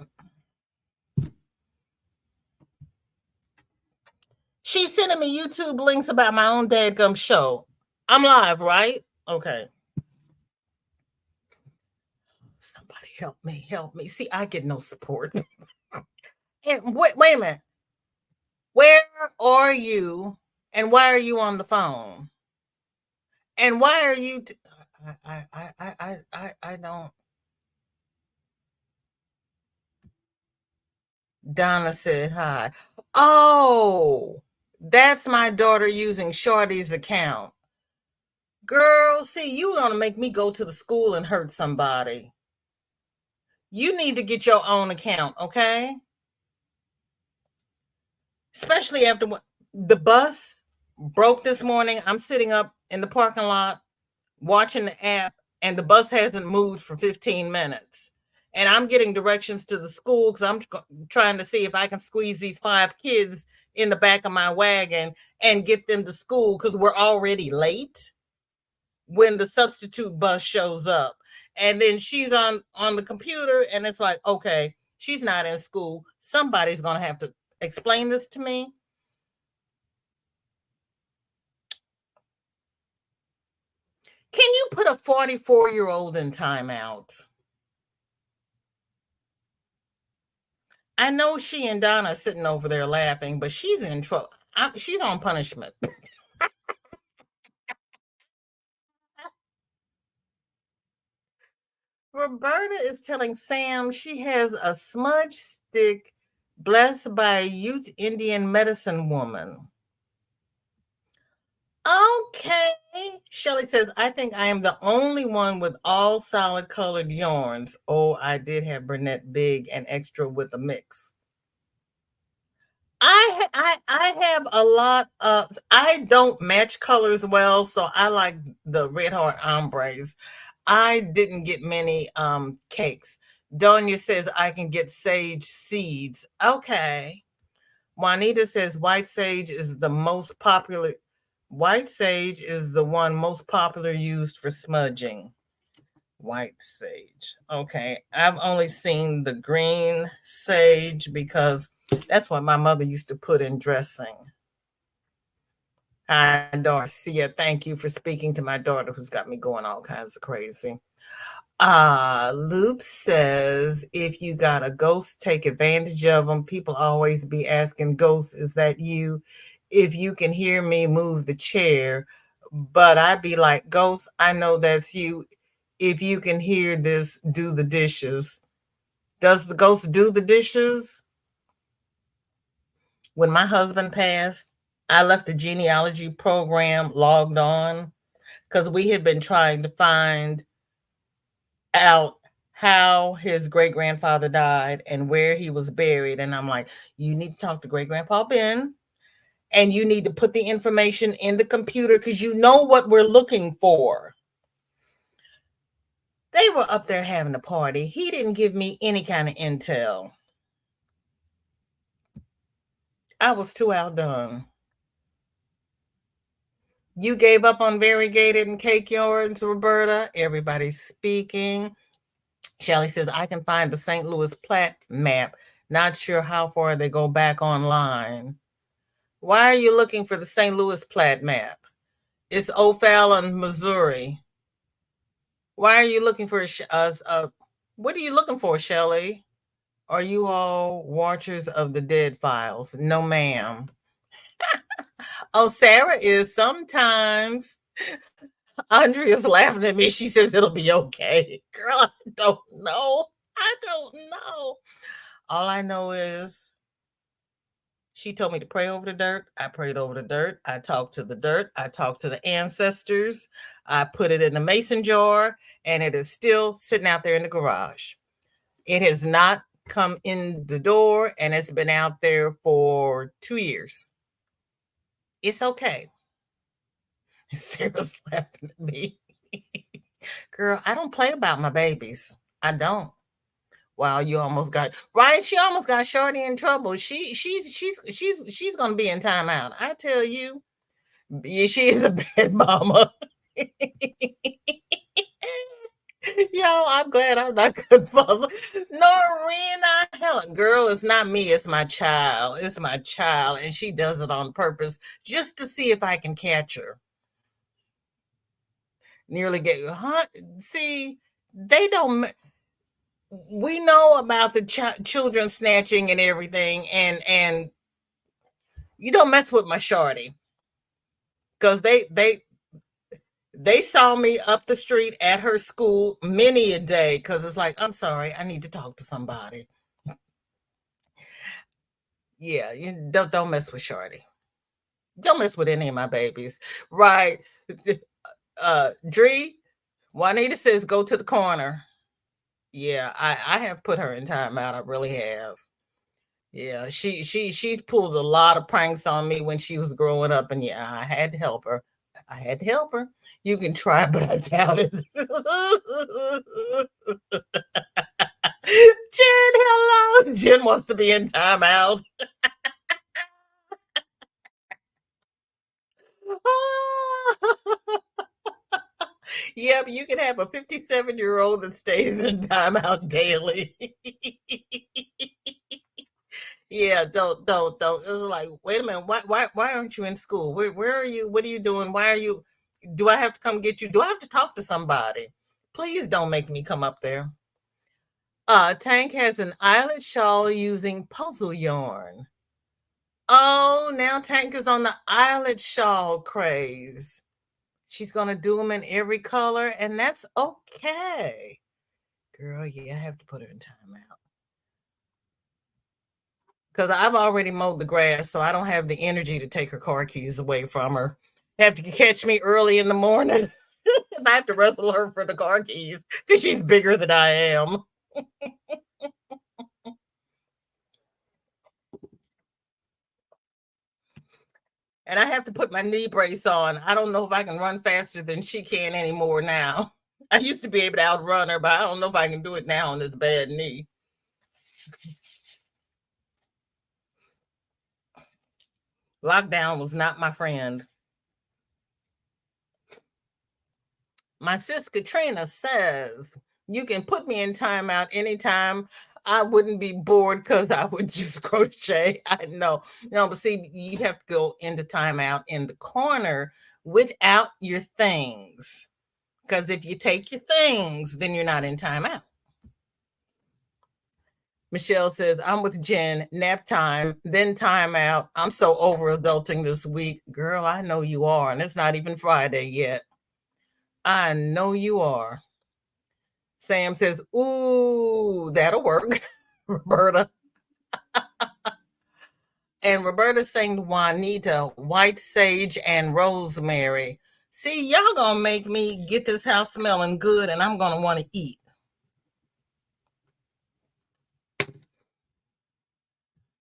she's sending me YouTube links about my own dadgum show? I'm live, right? Okay. Somebody help me, help me. See, I get no support. And wait a minute. Where are you? And why are you on the phone? And why are you? I don't. Donna said hi. Oh, that's my daughter using Shorty's account. Girl, see, you want to make me go to the school and hurt somebody. You need to get your own account, okay? Especially after the bus broke this morning. I'm sitting up in the parking lot watching the app, and the bus hasn't moved for 15 minutes. And I'm getting directions to the school because I'm trying to see if I can squeeze these 5 kids in the back of my wagon and get them to school because we're already late when the substitute bus shows up. And then she's on the computer, and it's like, okay, she's not in school. Somebody's going to have to Explain this to me. Can you put a 44-year-old in timeout? I know she and Donna are sitting over there laughing, but she's in trouble. She's on punishment. Roberta is telling Sam she has a smudge stick blessed by a Ute Indian medicine woman. Okay. Shelly says, I think I am the only one with all solid colored yarns. Oh, I did have brunette big and extra with a mix. I have a lot of, I don't match colors well, so I like the Red Heart ombres. I didn't get many cakes. Donya says I can get sage seeds. Okay. Juanita says white sage is the most popular. White sage is the one most popular used for smudging. White sage. Okay. I've only seen the green sage because that's what my mother used to put in dressing. Hi, Darcia. Thank you for speaking to my daughter who's got me going all kinds of crazy. Loop says, if you got a ghost, take advantage of them. People always be asking ghosts, is that you? If you can hear me, move the chair. But I'd be like, ghost, I know that's you. If you can hear this, do the dishes. Does the ghost do the dishes? When my husband passed, I left the genealogy program logged on because we had been trying to find out how his great grandfather died and where he was buried. And I'm like, you need to talk to great grandpa Ben, and you need to put the information in the computer because you know what we're looking for. They were up there having a party. He didn't give me any kind of intel. I was too outdone. You gave up on variegated and cake yards, Roberta. Everybody's speaking. Shelly says, I can find the St. Louis plat map. Not sure how far they go back online. Why are you looking for the St. Louis plat map? It's O'Fallon, Missouri. Why are you looking for what are you looking for, Shelly? Are you all watchers of the dead files? No, ma'am. Oh, Sarah is sometimes. Andrea's laughing at me. She says it'll be okay. Girl, I don't know. I don't know. All I know is she told me to pray over the dirt. I prayed over the dirt. I talked to the dirt. I talked to the ancestors. I put it in a mason jar, and it is still sitting out there in the garage. It has not come in the door, and it's been out there for 2 years. It's okay. Sarah's laughing at me. Girl, I don't play about my babies. I don't. Wow, you almost got right. She almost got Shorty in trouble. She's gonna be in timeout. I tell you, yeah, she is a bad mama. Yo, I'm glad I'm not good mother. Norena, Helen, girl, it's not me. It's my child. It's my child, and she does it on purpose just to see if I can catch her. Nearly get huh? See, they don't. We know about the children snatching and everything, and you don't mess with my shorty because they saw me up the street at her school many a day because it's like, I'm sorry, I need to talk to somebody. Yeah, you don't mess with shorty. Don't mess with any of my babies, right? Dree, Juanita says go to the corner. Yeah, I have put her in timeout. I really have. Yeah, she's pulled a lot of pranks on me when she was growing up, and yeah, I had to help her. I had to help her. You can try, but I doubt it. Jen, hello. Jen wants to be in timeout. Yep, you can have a 57-year-old that stays in timeout daily. Yeah, don't. It was like, wait a minute, why aren't you in school? Where are you? What are you doing? Why are you? Do I have to come get you? Do I have to talk to somebody? Please don't make me come up there. Tank has an eyelet shawl using puzzle yarn. Oh, now Tank is on the eyelet shawl craze. She's gonna do them in every color, and that's okay. Girl, yeah, I have to put her in timeout. Because I've already mowed the grass, so I don't have the energy to take her car keys away from her. Have to catch me early in the morning. I have to wrestle her for the car keys because she's bigger than I am. And I have to put my knee brace on. I don't know if I can run faster than she can anymore now. I used to be able to outrun her, but I don't know if I can do it now on this bad knee. Lockdown was not my friend. My sis Katrina says, you can put me in timeout anytime. I wouldn't be bored because I would just crochet. I know. No, but see, you have to go into timeout in the corner without your things. Because if you take your things, then you're not in timeout. Michelle says, I'm with Jen, nap time, then timeout. I'm so over adulting this week. Girl, I know you are. And it's not even Friday yet. I know you are. Sam says, ooh, that'll work. Roberta. And Roberta sang Juanita, White Sage, and Rosemary. See, y'all gonna make me get this house smelling good, and I'm gonna want to eat.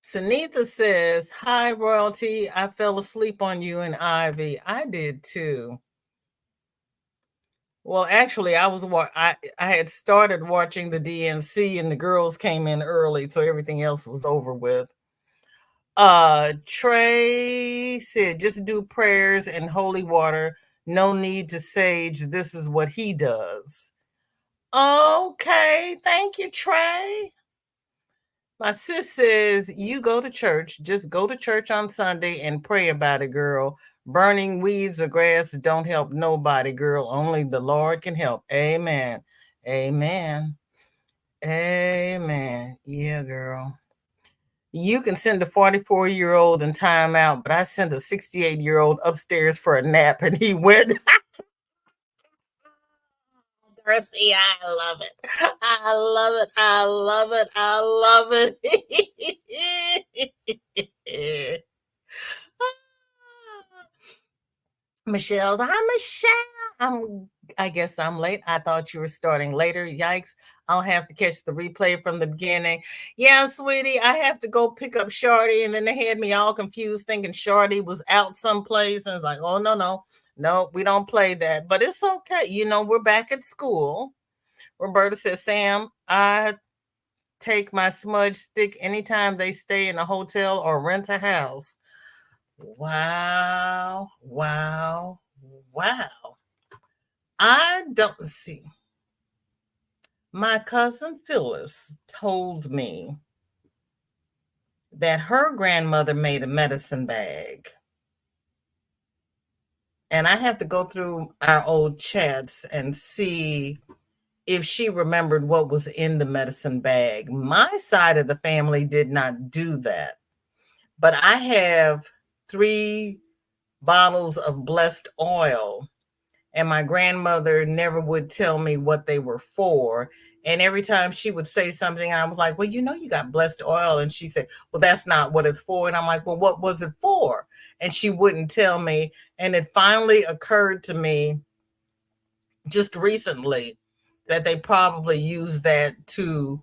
Sunitha says, hi, Royalty. I fell asleep on you and Ivy. I did too. Well, actually, I had started watching the DNC and the girls came in early, so everything else was over with. Trey said, just do prayers and holy water. No need to sage. This is what he does. Okay, thank you, Trey. My sis says, you go to church. Just go to church on Sunday and pray about it, girl. Burning weeds or grass don't help nobody, girl. Only the Lord can help. Amen. Amen. Amen. Yeah, girl. You can send a 44-year-old in timeout, but I sent a 68-year-old upstairs for a nap and he went. Darcy, I love it. I love it. I love it. I love it. Michelle's, hi, Michelle. I guess I'm late. I thought you were starting later. Yikes. I'll have to catch the replay from the beginning. Yeah, sweetie, I have to go pick up Shardy. And then they had me all confused thinking Shardy was out someplace. And it's like, oh, no, we don't play that. But it's okay. You know, we're back at school. Roberta says, Sam, I take my smudge stick anytime they stay in a hotel or rent a house. Wow, wow, wow. I don't see. My cousin Phyllis told me that her grandmother made a medicine bag. And I have to go through our old chats and see if she remembered what was in the medicine bag. My side of the family did not do that. But I have 3 bottles of blessed oil, and my grandmother never would tell me what they were for. And every time she would say something, I was like, well, you know, you got blessed oil. And she said, well, that's not what it's for. And I'm like, well, what was it for? And she wouldn't tell me. And it finally occurred to me just recently that they probably used that to,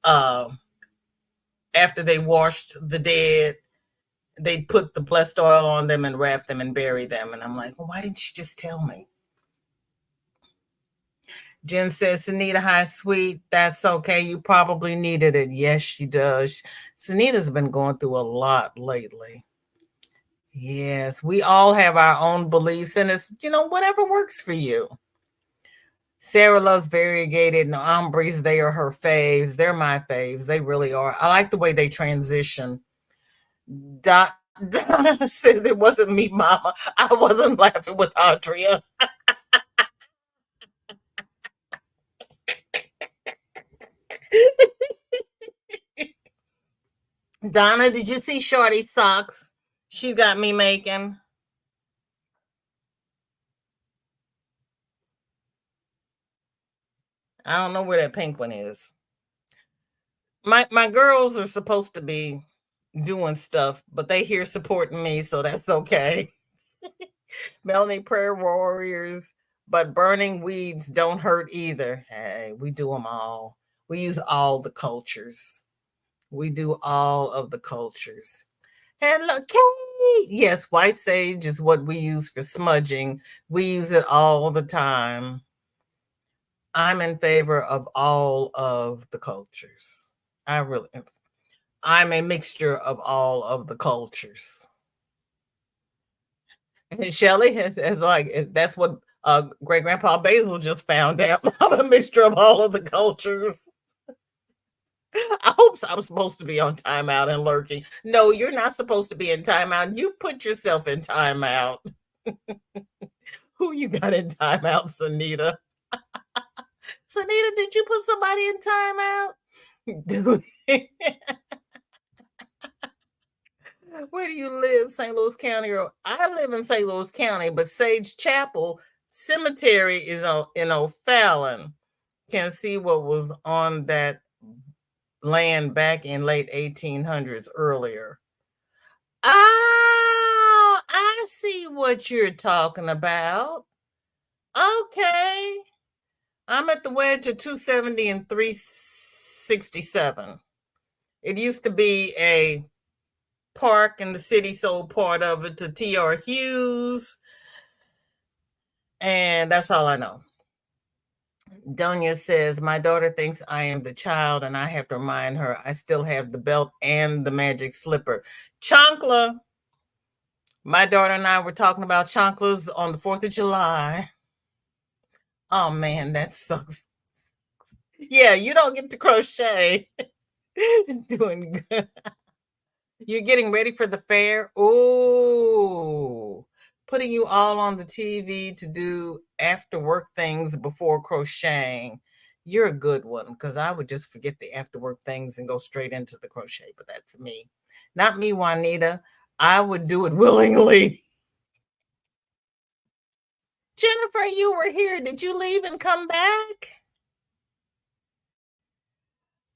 after they washed the dead, they put the blessed oil on them and wrap them and bury them. And I'm like, well, why didn't she just tell me? Jen says, Sunita, hi, sweet. That's okay. You probably needed it. Yes, she does. Sunita's been going through a lot lately. Yes, we all have our own beliefs, and it's, you know, whatever works for you. Sarah loves variegated and ombres. They are her faves. They're my faves. They really are. I like the way they transition. Donna says it wasn't me, Mama. I wasn't laughing with Andrea. Donna, did you see Shorty's socks? She got me making. I don't know where that pink one is. My girls are supposed to be doing stuff, but they here supporting me, so that's okay. Melanie Prayer Warriors, but burning weeds don't hurt either. Hey, we do them all. We use all the cultures. We do all of the cultures. Hello, Kate. Yes, white sage is what we use for smudging. We use it all the time. I'm in favor of all of the cultures. I really am. I'm a mixture of all of the cultures. And Shelley has like that's what great grandpa Basil just found out. I'm a mixture of all of the cultures. I hope so. I'm supposed to be on timeout and lurking. No, you're not supposed to be in timeout. You put yourself in timeout. Who you got in timeout, Sanita? Sanita, did you put somebody in timeout? Dude. Where do you live? St. Louis County? Or I live in St. Louis County, but Sage Chapel Cemetery is in O'Fallon. Can see what was on that land back in late 1800s earlier. Oh, I see what you're talking about. Okay. I'm at the wedge of 270 and 367. It used to be a park and the city sold part of it to T.R. Hughes. And that's all I know. Donia says, my daughter thinks I am the child, and I have to remind her I still have the belt and the magic slipper. Chancla. My daughter and I were talking about chanclas on the 4th of July. Oh, man, that sucks. Yeah, you don't get to crochet. Doing good. You're getting ready for the fair. Oh, putting you all on the TV to do after work things before crocheting. You're a good one because I would just forget the after work things and go straight into the crochet, but that's me. Not me, Juanita. I would do it willingly. Jennifer, you were here. Did you leave and come back?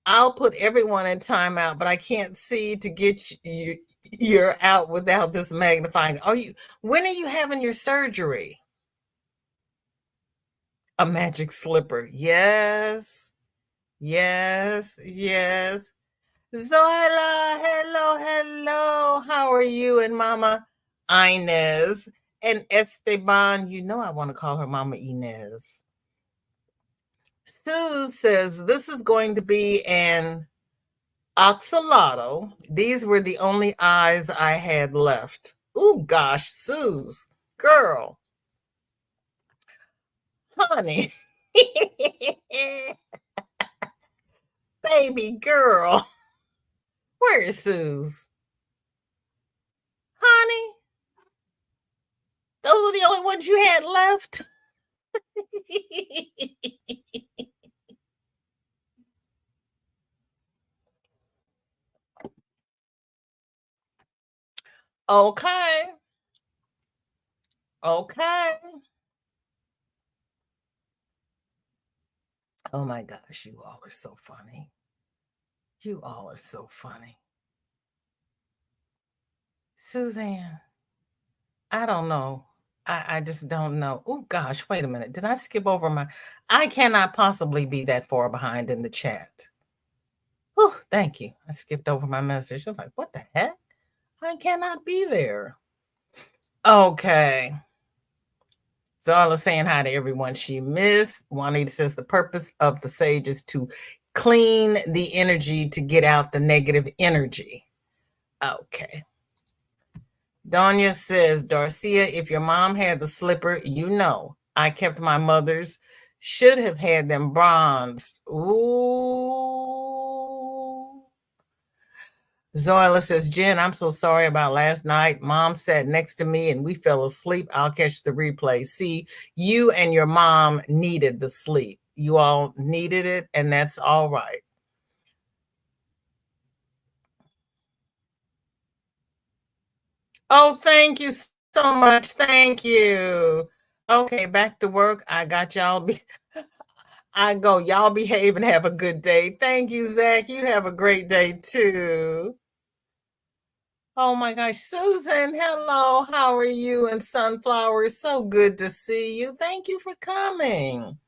I'll put everyone in timeout, but I can't see to get you. You're out without this magnifying. Are you? When are you having your surgery? A magic slipper. Yes, yes, yes. Zoila, hello, hello. How are you and Mama Inez and Esteban? You know I want to call her Mama Inez. Sue says this is going to be an oxalato. These were the only eyes I had left. Oh gosh, Suze, girl, honey, baby girl, where is Suze? Honey, those are the only ones you had left. Okay, okay. Oh my gosh, you all are so funny. You all are so funny. Suzanne, I don't know. I just don't know. Oh gosh, wait a minute. Did I skip over my I cannot possibly be that far behind in the chat. Oh, thank you. I skipped over my message. I was like, what the heck? I cannot be there. Okay. Zala saying hi to everyone she missed. Juanita says the purpose of the sage is to clean the energy to get out the negative energy. Okay. Donya says, Darcia, if your mom had the slipper, you know, I kept my mother's. Should have had them bronzed. Ooh. Zoila says, Jen, I'm so sorry about last night. Mom sat next to me and we fell asleep. I'll catch the replay. See, you and your mom needed the sleep. You all needed it, and that's all right. Oh, thank you so much. Thank you. Okay, back to work. I got y'all. I go. Y'all behave and have a good day. Thank you, Zach. You have a great day too. Oh my gosh, Susan, hello. How are you? And Sunflower, so good to see you. Thank you for coming.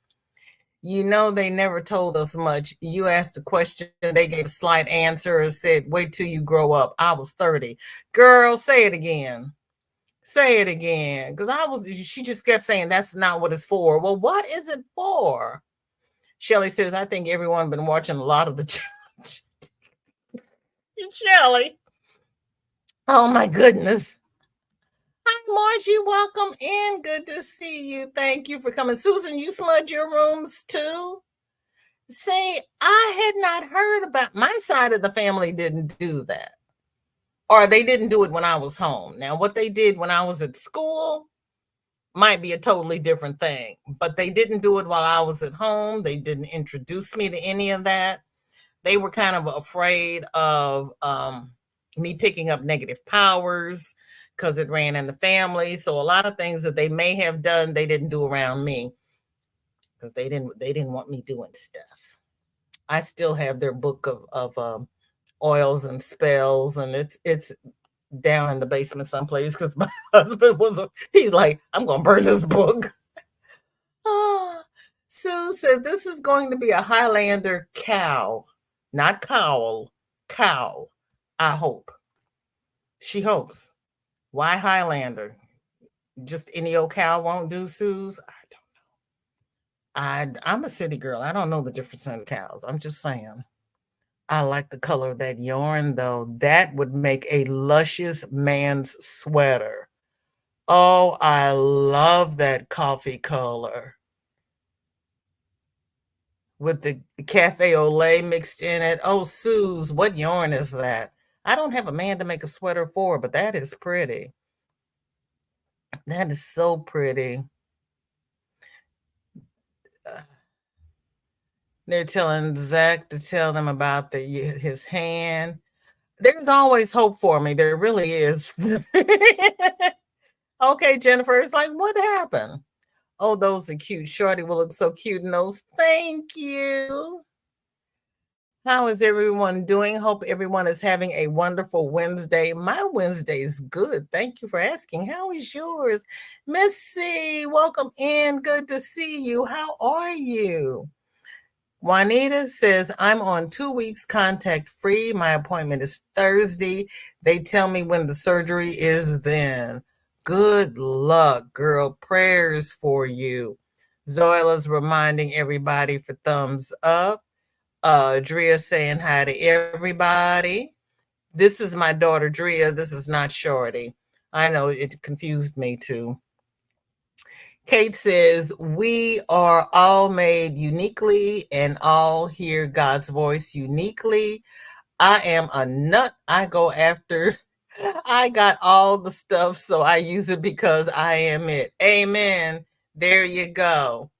You know, they never told us much. You asked a question, they gave a slight answer and said, wait till you grow up. I was 30. Girl, say it again. Say it again. Because she just kept saying that's not what it's for. Well, what is it for? Shelly says, I think everyone been watching a lot of the challenge. Shelly. Oh my goodness. Hi, Margie. Welcome in. Good to see you. Thank you for coming. Susan, you smudge your rooms too? See, I had not heard about my side of the family didn't do that. Or they didn't do it when I was home. Now, what they did when I was at school might be a totally different thing, but they didn't do it while I was at home. They didn't introduce me to any of that. They were kind of afraid of me picking up negative powers because it ran in the family. So a lot of things that they may have done, they didn't do around me because they didn't want me doing stuff. I still have their book of oils and spells, and it's down in the basement someplace because my husband he's like, I'm gonna burn this book. Oh, Sue said this is going to be a Highlander cow, not cowl, cow. I hope. She hopes. Why Highlander? Just any old cow won't do, Sue's? I'm a city girl. I don't know the difference in cows. I'm just saying. I like the color of that yarn, though. That would make a luscious man's sweater. Oh, I love that coffee color with the cafe au lait mixed in it. Oh, Suze, what yarn is that? I don't have a man to make a sweater for, but that is pretty. That is so pretty. They're telling Zach to tell them about his hand. There's always hope for me. There really is. Okay, Jennifer. It's like, what happened? Oh, those are cute. Shorty will look so cute in those. Thank you. How is everyone doing? Hope everyone is having a wonderful Wednesday. My Wednesday is good. Thank you for asking. How is yours? Missy, welcome in. Good to see you. How are you? Juanita says, I'm on 2 weeks contact free. My appointment is Thursday. They tell me when the surgery is then. Good luck, girl. Prayers for you. Zoila's reminding everybody for thumbs up. Drea saying hi to everybody. This is my daughter, Drea. This is not Shorty. I know it confused me too. Kate says, we are all made uniquely and all hear God's voice uniquely. I am a nut. I go after, I got all the stuff, so I use it because I am it. Amen. There you go.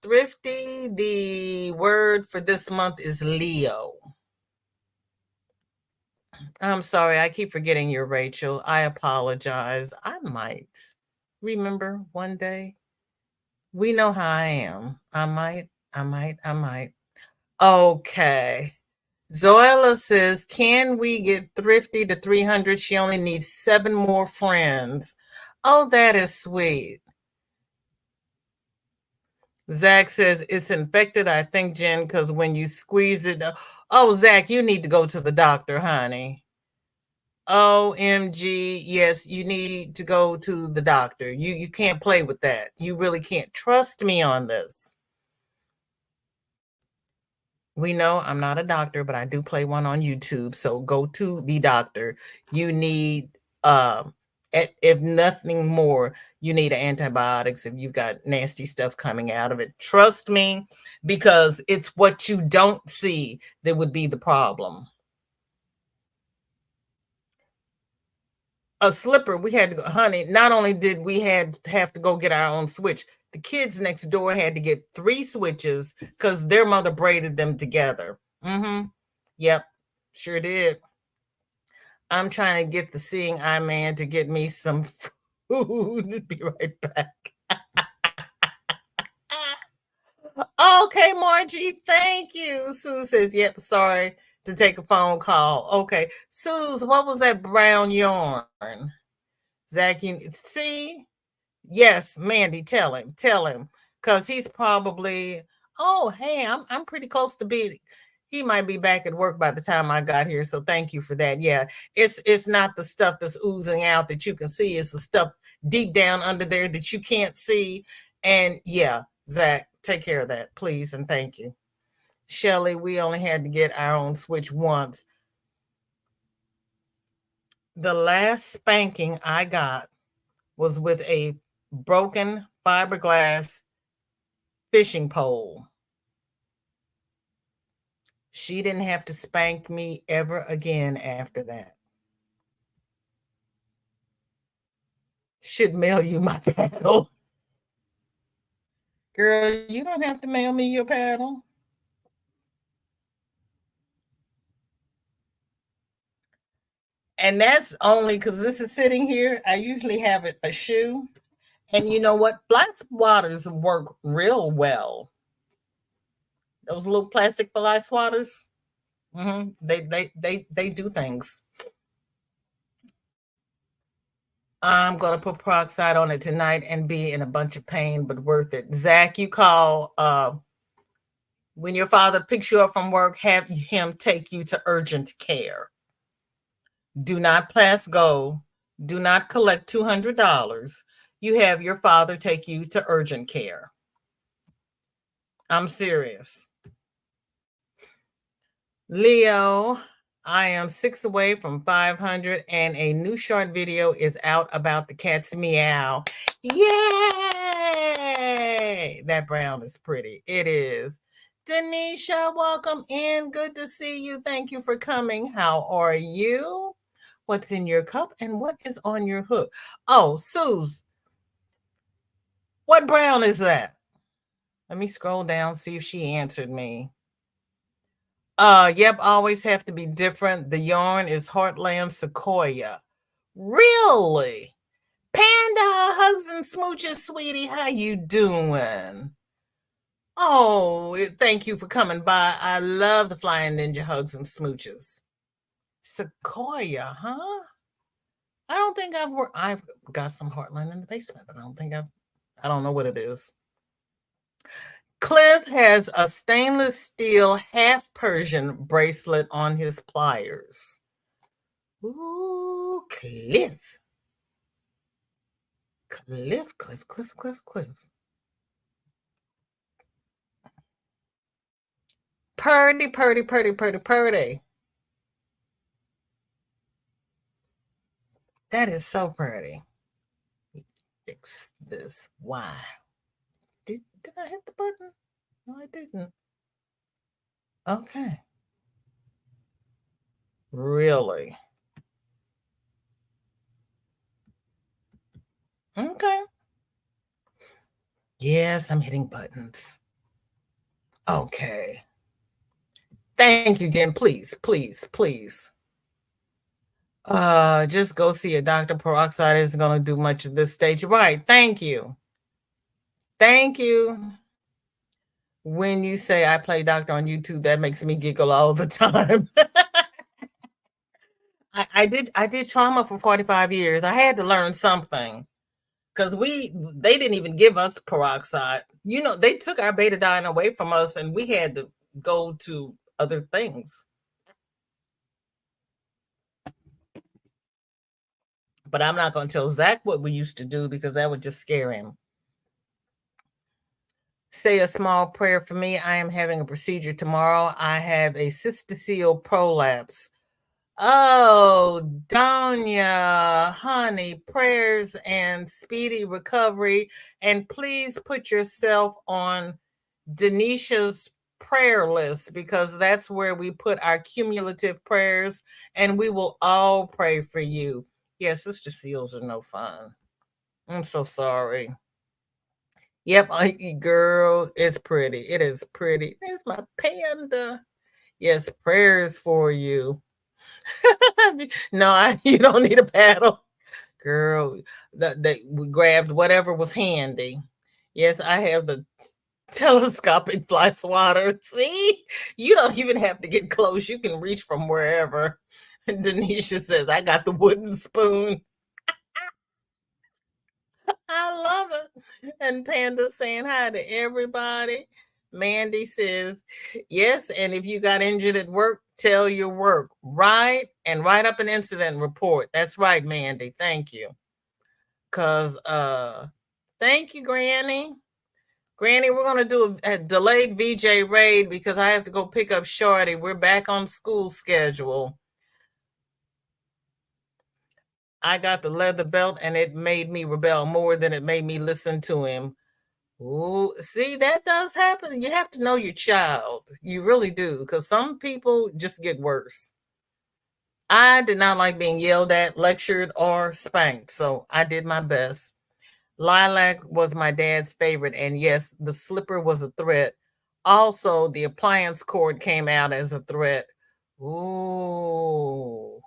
Thrifty, the word for this month is Leo. I'm sorry, I keep forgetting you're Rachel. I apologize. I might remember one day. We know how I am. I might. Okay. Zoella says, can we get Thrifty to 300? She only needs 7 more friends. Oh, that is sweet. Zach says, it's infected, I think, Jen, because when you squeeze it. Oh, Zach, you need to go to the doctor, honey. OMG, yes, you need to go to the doctor. You can't play with that. You really can't. Trust me on this. We know I'm not a doctor, but I do play one on YouTube. So go to the doctor. You need If nothing more, you need antibiotics if you've got nasty stuff coming out of it. Trust me, because it's what you don't see that would be the problem. A slipper, we had to go, honey, not only did we have to go get our own switch, the kids next door had to get 3 switches because their mother braided them together. Yep, sure did. I'm trying to get the seeing eye man to get me some food. Be right back. Okay, Margie, thank you. Sue says, yep, sorry to take a phone call. Okay. Suze, what was that brown yarn? Zach, you see? Yes, Mandy, tell him. Because he's probably, oh, hey, I'm pretty close to being, he might be back at work by the time I got here. So thank you for that. Yeah, it's not the stuff that's oozing out that you can see. It's the stuff deep down under there that you can't see. And yeah, Zach, take care of that, please, and thank you. Shelly, we only had to get our own switch once. The last spanking I got was with a broken fiberglass fishing pole. She didn't have to spank me ever again after that. Should mail you my paddle. Girl, you don't have to mail me your paddle. And that's only because this is sitting here. I usually have a shoe. And you know what? Flat swatters work real well. Those little plastic fly swatters. They do things. I'm gonna put peroxide on it tonight and be in a bunch of pain, but worth it. Zach, you call when your father picks you up from work, have him take you to urgent care. Do not pass go. Do not collect $200. You have your father take you to urgent care. I'm serious. Leo, I am 6 away from 500 and a new short video is out about the cat's meow. Yay! That brown is pretty. It is. Denisha, welcome in. Good to see you. Thank you for coming. How are you? What's in your cup and what is on your hook? Oh, Suze, what brown is that? Let me scroll down, see if she answered me. Yep, always have to be different. The yarn is Heartland Sequoia. Really? Panda, hugs and smooches, sweetie. How you doing? Oh, thank you for coming by. I love the Flying Ninja hugs and smooches. Sequoia, huh? I don't think I've got some Heartland in the basement, but I don't know what it is. Cliff has a stainless steel half Persian bracelet on his pliers. Ooh, Cliff. Cliff. Purdy. That is so pretty. Fix this. Why? Did I hit the button? No, I didn't. Okay. Really? Okay. Yes, I'm hitting buttons. Okay. Thank you, Jen. Please. Just go see a doctor. Peroxide isn't going to do much at this stage. Right. Thank you. When you say I play doctor on YouTube, that makes me giggle all the time. I did trauma for 45 years. I had to learn something because they didn't even give us peroxide. You know, they took our betadine away from us and we had to go to other things. But I'm not going to tell Zach what we used to do because that would just scare him. Say a small prayer for me. I am having a procedure tomorrow. I have a cystocele prolapse. Oh, Donya, honey, prayers and speedy recovery. And please put yourself on Denisha's prayer list because that's where we put our cumulative prayers and we will all pray for you. Yeah, Sister Seals are no fun. I'm so sorry. Yep, girl, it's pretty. It is pretty. There's my panda. Yes, prayers for you. No, you don't need a paddle. Girl, that we grabbed whatever was handy. Yes, I have the telescopic fly swatter. See, you don't even have to get close. You can reach from wherever. And Denisha says, I got the wooden spoon. I love it. And Panda saying hi to everybody. Mandy says, yes, and if you got injured at work, tell your work. Right? And write up an incident report. That's right, Mandy. Thank you. Cause thank you, Granny. Granny, we're gonna do a delayed VJ raid because I have to go pick up Shorty. We're back on school schedule. I got the leather belt and it made me rebel more than it made me listen to him. Ooh, see, that does happen. You have to know your child. You really do, because some people just get worse. I did not like being yelled at, lectured, or spanked, so I did my best. Lilac was my dad's favorite, and yes, the slipper was a threat. Also, the appliance cord came out as a threat. Ooh,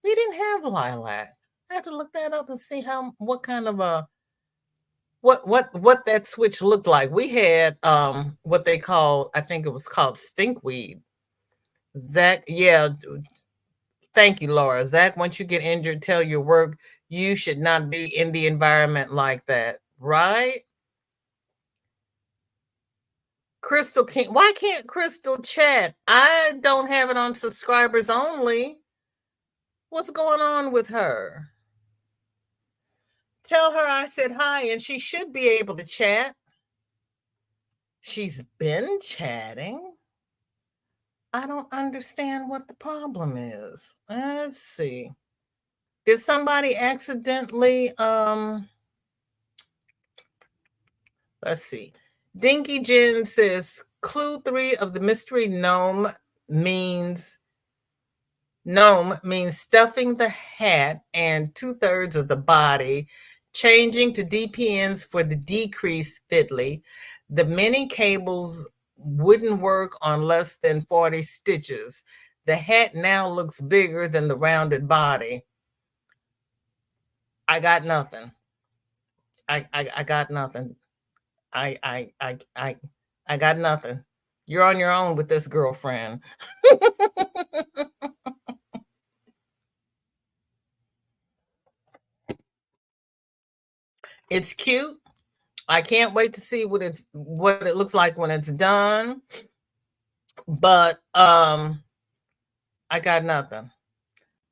we didn't have lilac. I have to look that up and see what kind of a what that switch looked like. We had what they call, I think it was called stinkweed. Zach, yeah, thank you, Laura. Zach, once you get injured, tell your work you should not be in the environment like that, right? Crystal can't. Why can't Crystal chat? I don't have it on subscribers only. What's going on with her? Tell her I said hi and she should be able to chat. She's been chatting. I don't understand what the problem is. Let's see. Did somebody accidentally let's see. Dinky Jen says clue 3 of the mystery means gnome means stuffing the hat and 2/3 of the body, changing to DPNs for the decreased fiddly. The many cables wouldn't work on less than 40 stitches. The hat now looks bigger than the rounded body. I got nothing. I got nothing. I I I I I got nothing. You're on your own with this girlfriend. It's cute. I can't wait to see what it looks like when it's done. But I got nothing.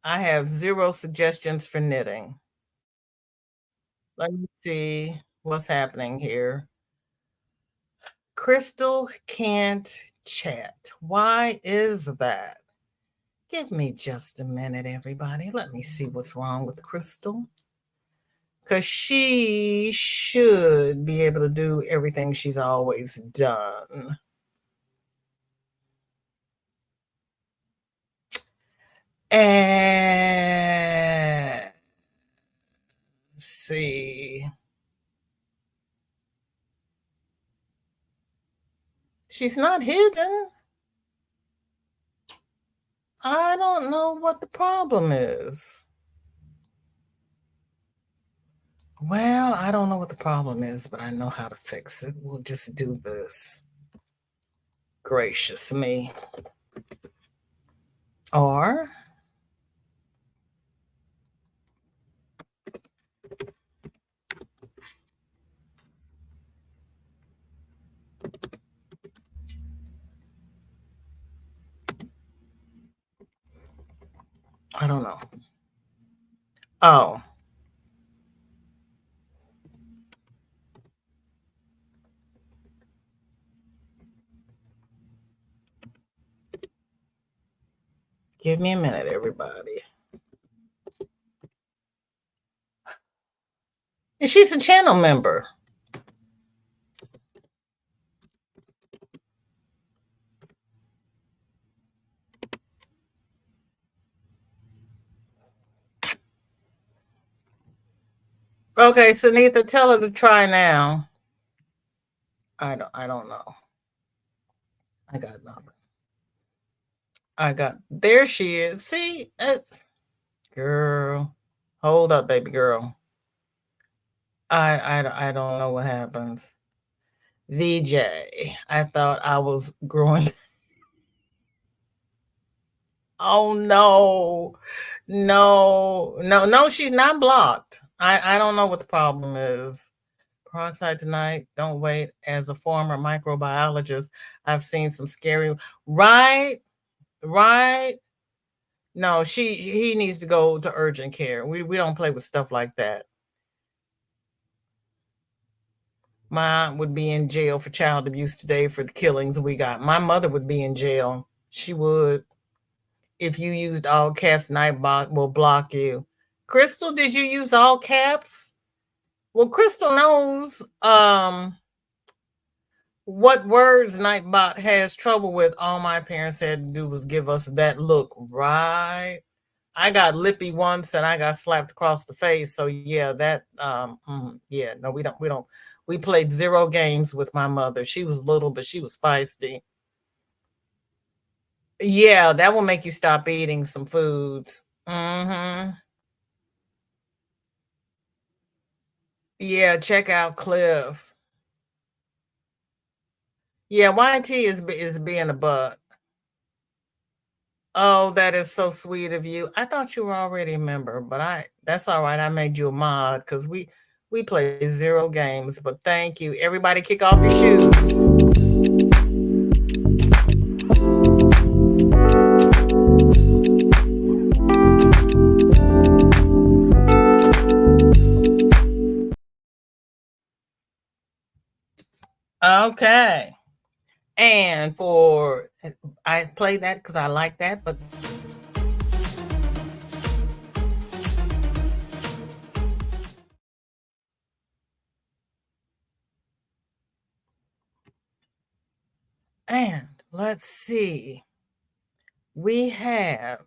I have 0 suggestions for knitting. Let me see what's happening here. Crystal can't chat. Why is that? Give me just a minute, everybody. Let me see what's wrong with Crystal. Because she should be able to do everything she's always done. And see. She's not hidden. I don't know what the problem is. Well, I don't know what the problem is, but I know how to fix it. We'll just do this. Gracious me. Or I don't know. Oh, Give me a minute, everybody. And she's a channel member. Okay, Sunitha, tell her to try now. I don't know. I got nothing. There she is. See, girl, hold up, baby girl. I don't know what happens. VJ, I thought I was growing. Oh no, no, she's not blocked. I don't know what the problem is. Peroxide tonight. Don't wait. As a former microbiologist, I've seen some scary. Right, right. No, he needs to go to urgent care. We don't play with stuff like that. My aunt would be in jail for child abuse today for the killings we got. My mother would be in jail. She would. If you used all caps, Nightbot will block you. Crystal, did you use all caps? Well, Crystal knows what words Nightbot has trouble with. All my parents had to do was give us that look, right? I got lippy once and I got slapped across the face. So yeah, that yeah, no, we don't. We played 0 games with my mother. She was little, but she was feisty. Yeah, that will make you stop eating some foods. Mm-hmm. Yeah, check out Cliff. Yeah, YT is being a butt. Oh, that is so sweet of you. I thought you were already a member, but that's all right. I made you a mod because we play 0 games. But thank you. Everybody kick off your shoes. Okay. And I play that because I like that, but and let's see. We have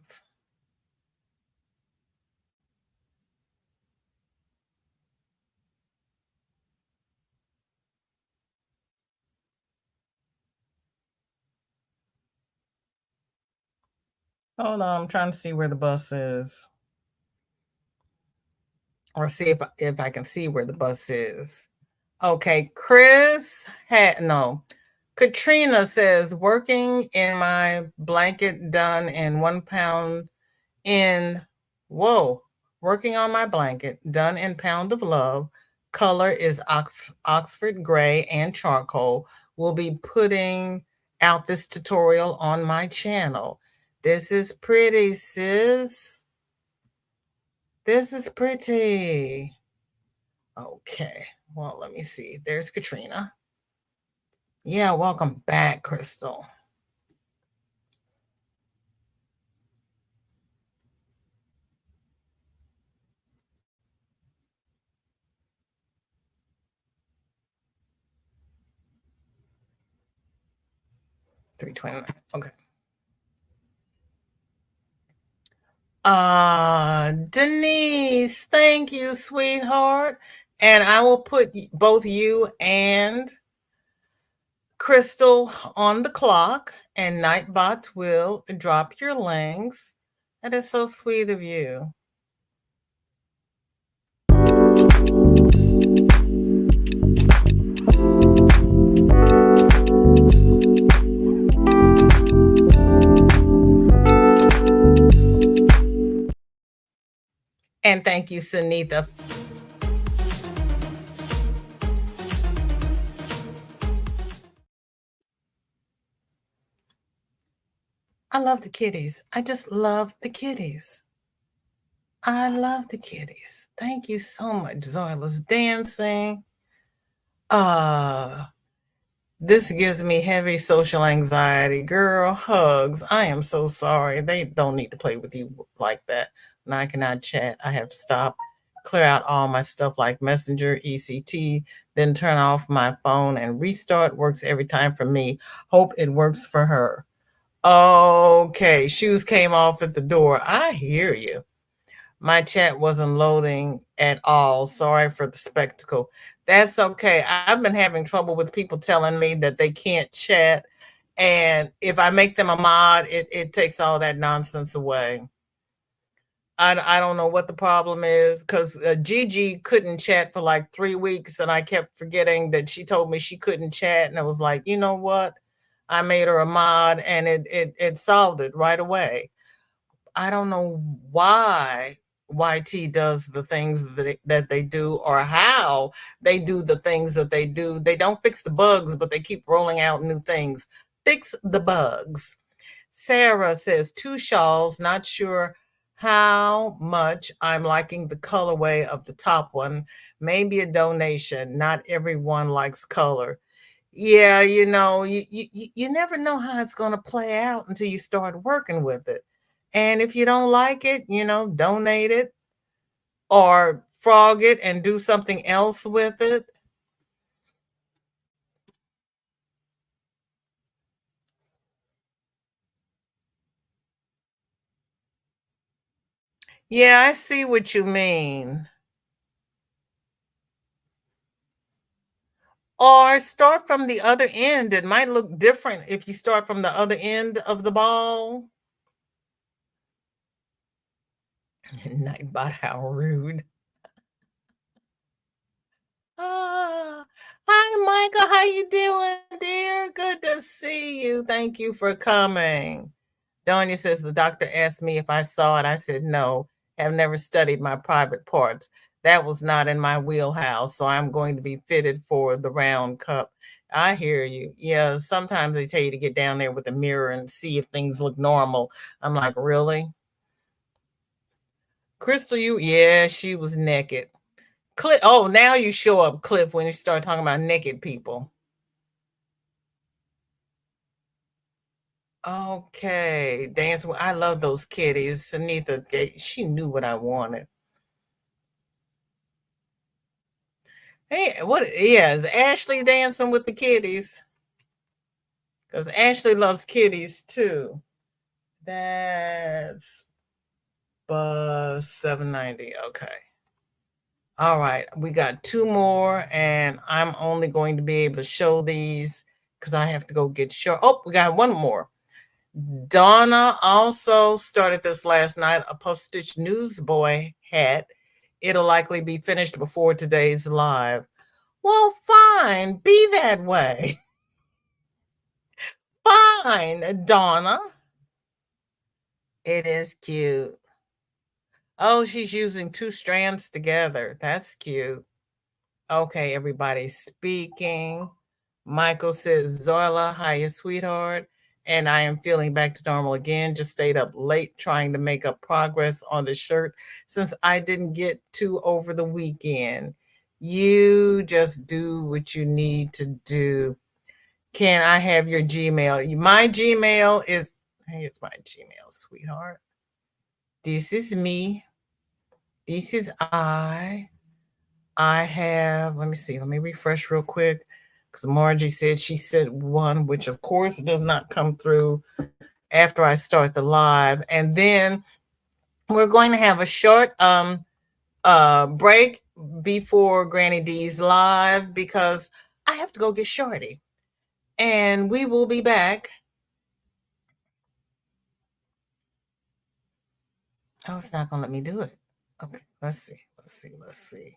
hold on, I'm trying to see where the bus is. Or see if I can see where the bus is. Okay, Chris had no. Katrina says working in my blanket done in 1 pound in whoa, working on my blanket done in pound of love. Color is Oxford gray and charcoal. We'll be putting out this tutorial on my channel. This is pretty, sis. This is pretty. Okay. Well, let me see. There's Katrina. Yeah, welcome back, Crystal. $3.29. Okay. Denise, thank you, sweetheart. And I will put both you and Crystal on the clock, and Nightbot will drop your links. That is so sweet of you. And thank you, Sunitha. I love the kitties. I just love the kitties. I love the kitties. Thank you so much. Zoila's dancing. Uh This gives me heavy social anxiety. Girl, hugs. I am so sorry. They don't need to play with you like that. And I cannot chat. I have to stop, clear out all my stuff like Messenger, ECT, then turn off my phone and restart. Works every time for me. Hope it works for her. Okay, shoes came off at the door. I hear you. My chat wasn't loading at all. Sorry for the spectacle. That's okay. I've been having trouble with people telling me that they can't chat. And if I make them a mod, it takes all that nonsense away. I don't know what the problem is because Gigi couldn't chat for like 3 weeks, and I kept forgetting that she told me she couldn't chat. And I was like, you know what? I made her a mod, and it solved it right away. I don't know why YT does the things that they do or how they do the things that they do. They don't fix the bugs, but they keep rolling out new things. Fix the bugs. Sarah says 2 shawls, not sure how much I'm liking the colorway of the top one. Maybe a donation. Not everyone likes color. Yeah, you never know how it's going to play out until you start working with it. And if you don't like it, donate it or frog it and do something else with it. Yeah, I see what you mean. Or start from the other end. It might look different if you start from the other end of the ball. Nightbot, how rude. Ah, hi, Michael. How you doing, dear? Good to see you. Thank you for coming. Donya says the doctor asked me if I saw it. I said no. Have never studied my private parts. That was not in my wheelhouse. So I'm going to be fitted for the round cup. I hear you. Yeah, sometimes they tell you to get down there with a mirror and see if things look normal. I'm like, really? Crystal, yeah, she was naked. Cliff, oh, now you show up, Cliff, when you start talking about naked people. Okay, dance. I love those kitties. Sunitha, she knew what I wanted. Hey, what? Yeah, is Ashley dancing with the kitties? Because Ashley loves kitties too. That's bus 790. Okay. All right. We got 2 more, and I'm only going to be able to show these because I have to go get sure. Oh, we got 1 more. Donna also started this last night, a postage newsboy hat. It'll likely be finished before today's live. Well, fine. Be that way. Fine, Donna. It is cute. Oh, she's using 2 strands together. That's cute. Okay, everybody's speaking. Michael says, Zoila, hiya, sweetheart. And I am feeling back to normal again. Just stayed up late trying to make up progress on the shirt since I didn't get to over the weekend. You just do what you need to do. Can I have your Gmail? My Gmail is, here's my Gmail, sweetheart. This is me. This is I. I have, let me see, let me refresh real quick because Margie said she sent one, which of course does not come through after I start the live. And then we're going to have a short break before Granny D's live because I have to go get Shorty. And we will be back. Oh, it's not gonna let me do it. Okay, let's see. Let's see.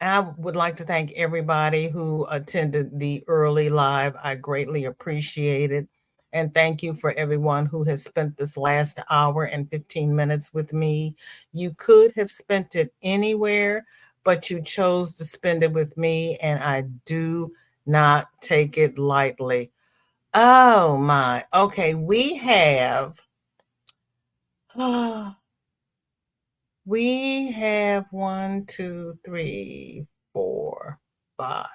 I would like to thank everybody who attended the early live. I greatly appreciate it. And thank you for everyone who has spent this last hour and 15 minutes with me. You could have spent it anywhere, but you chose to spend it with me, and I do not take it lightly. Oh my. Okay, we have we have 1, 2, 3, 4. 5,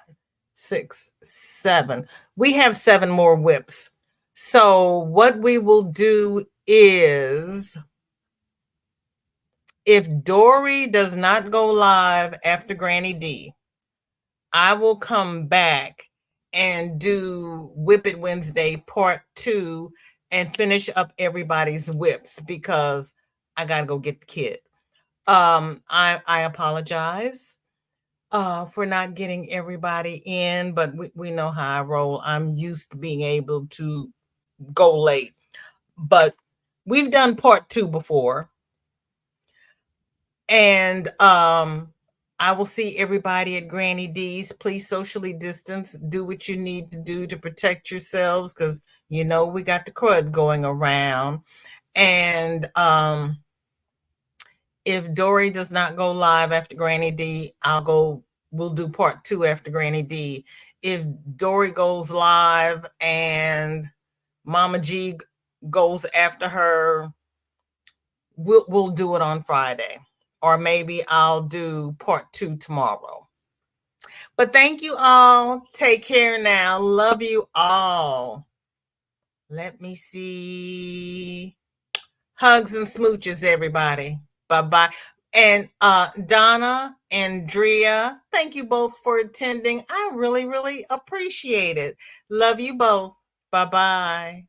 6, 7. We have 7 more WIPs. So what we will do is, if Dory does not go live after Granny D, I will come back and do WIP It Wednesday part 2 and finish up everybody's WIPs because I gotta go get the kid. I apologize for not getting everybody in, but we know how I roll. I'm used to being able to go late, but we've done part 2 before. And I will see everybody at Granny D's. Please socially distance. Do what you need to do to protect yourselves, because you know we got the crud going around. And if Dory does not go live after Granny D, we'll do part 2 after Granny D. If Dory goes live and Mama G goes after her, we'll do it on Friday. Or maybe I'll do part 2 tomorrow. But thank you all. Take care now. Love you all. Let me see. Hugs and smooches, everybody. Bye-bye. And Donna and Drea, thank you both for attending. I really, really appreciate it. Love you both. Bye-bye.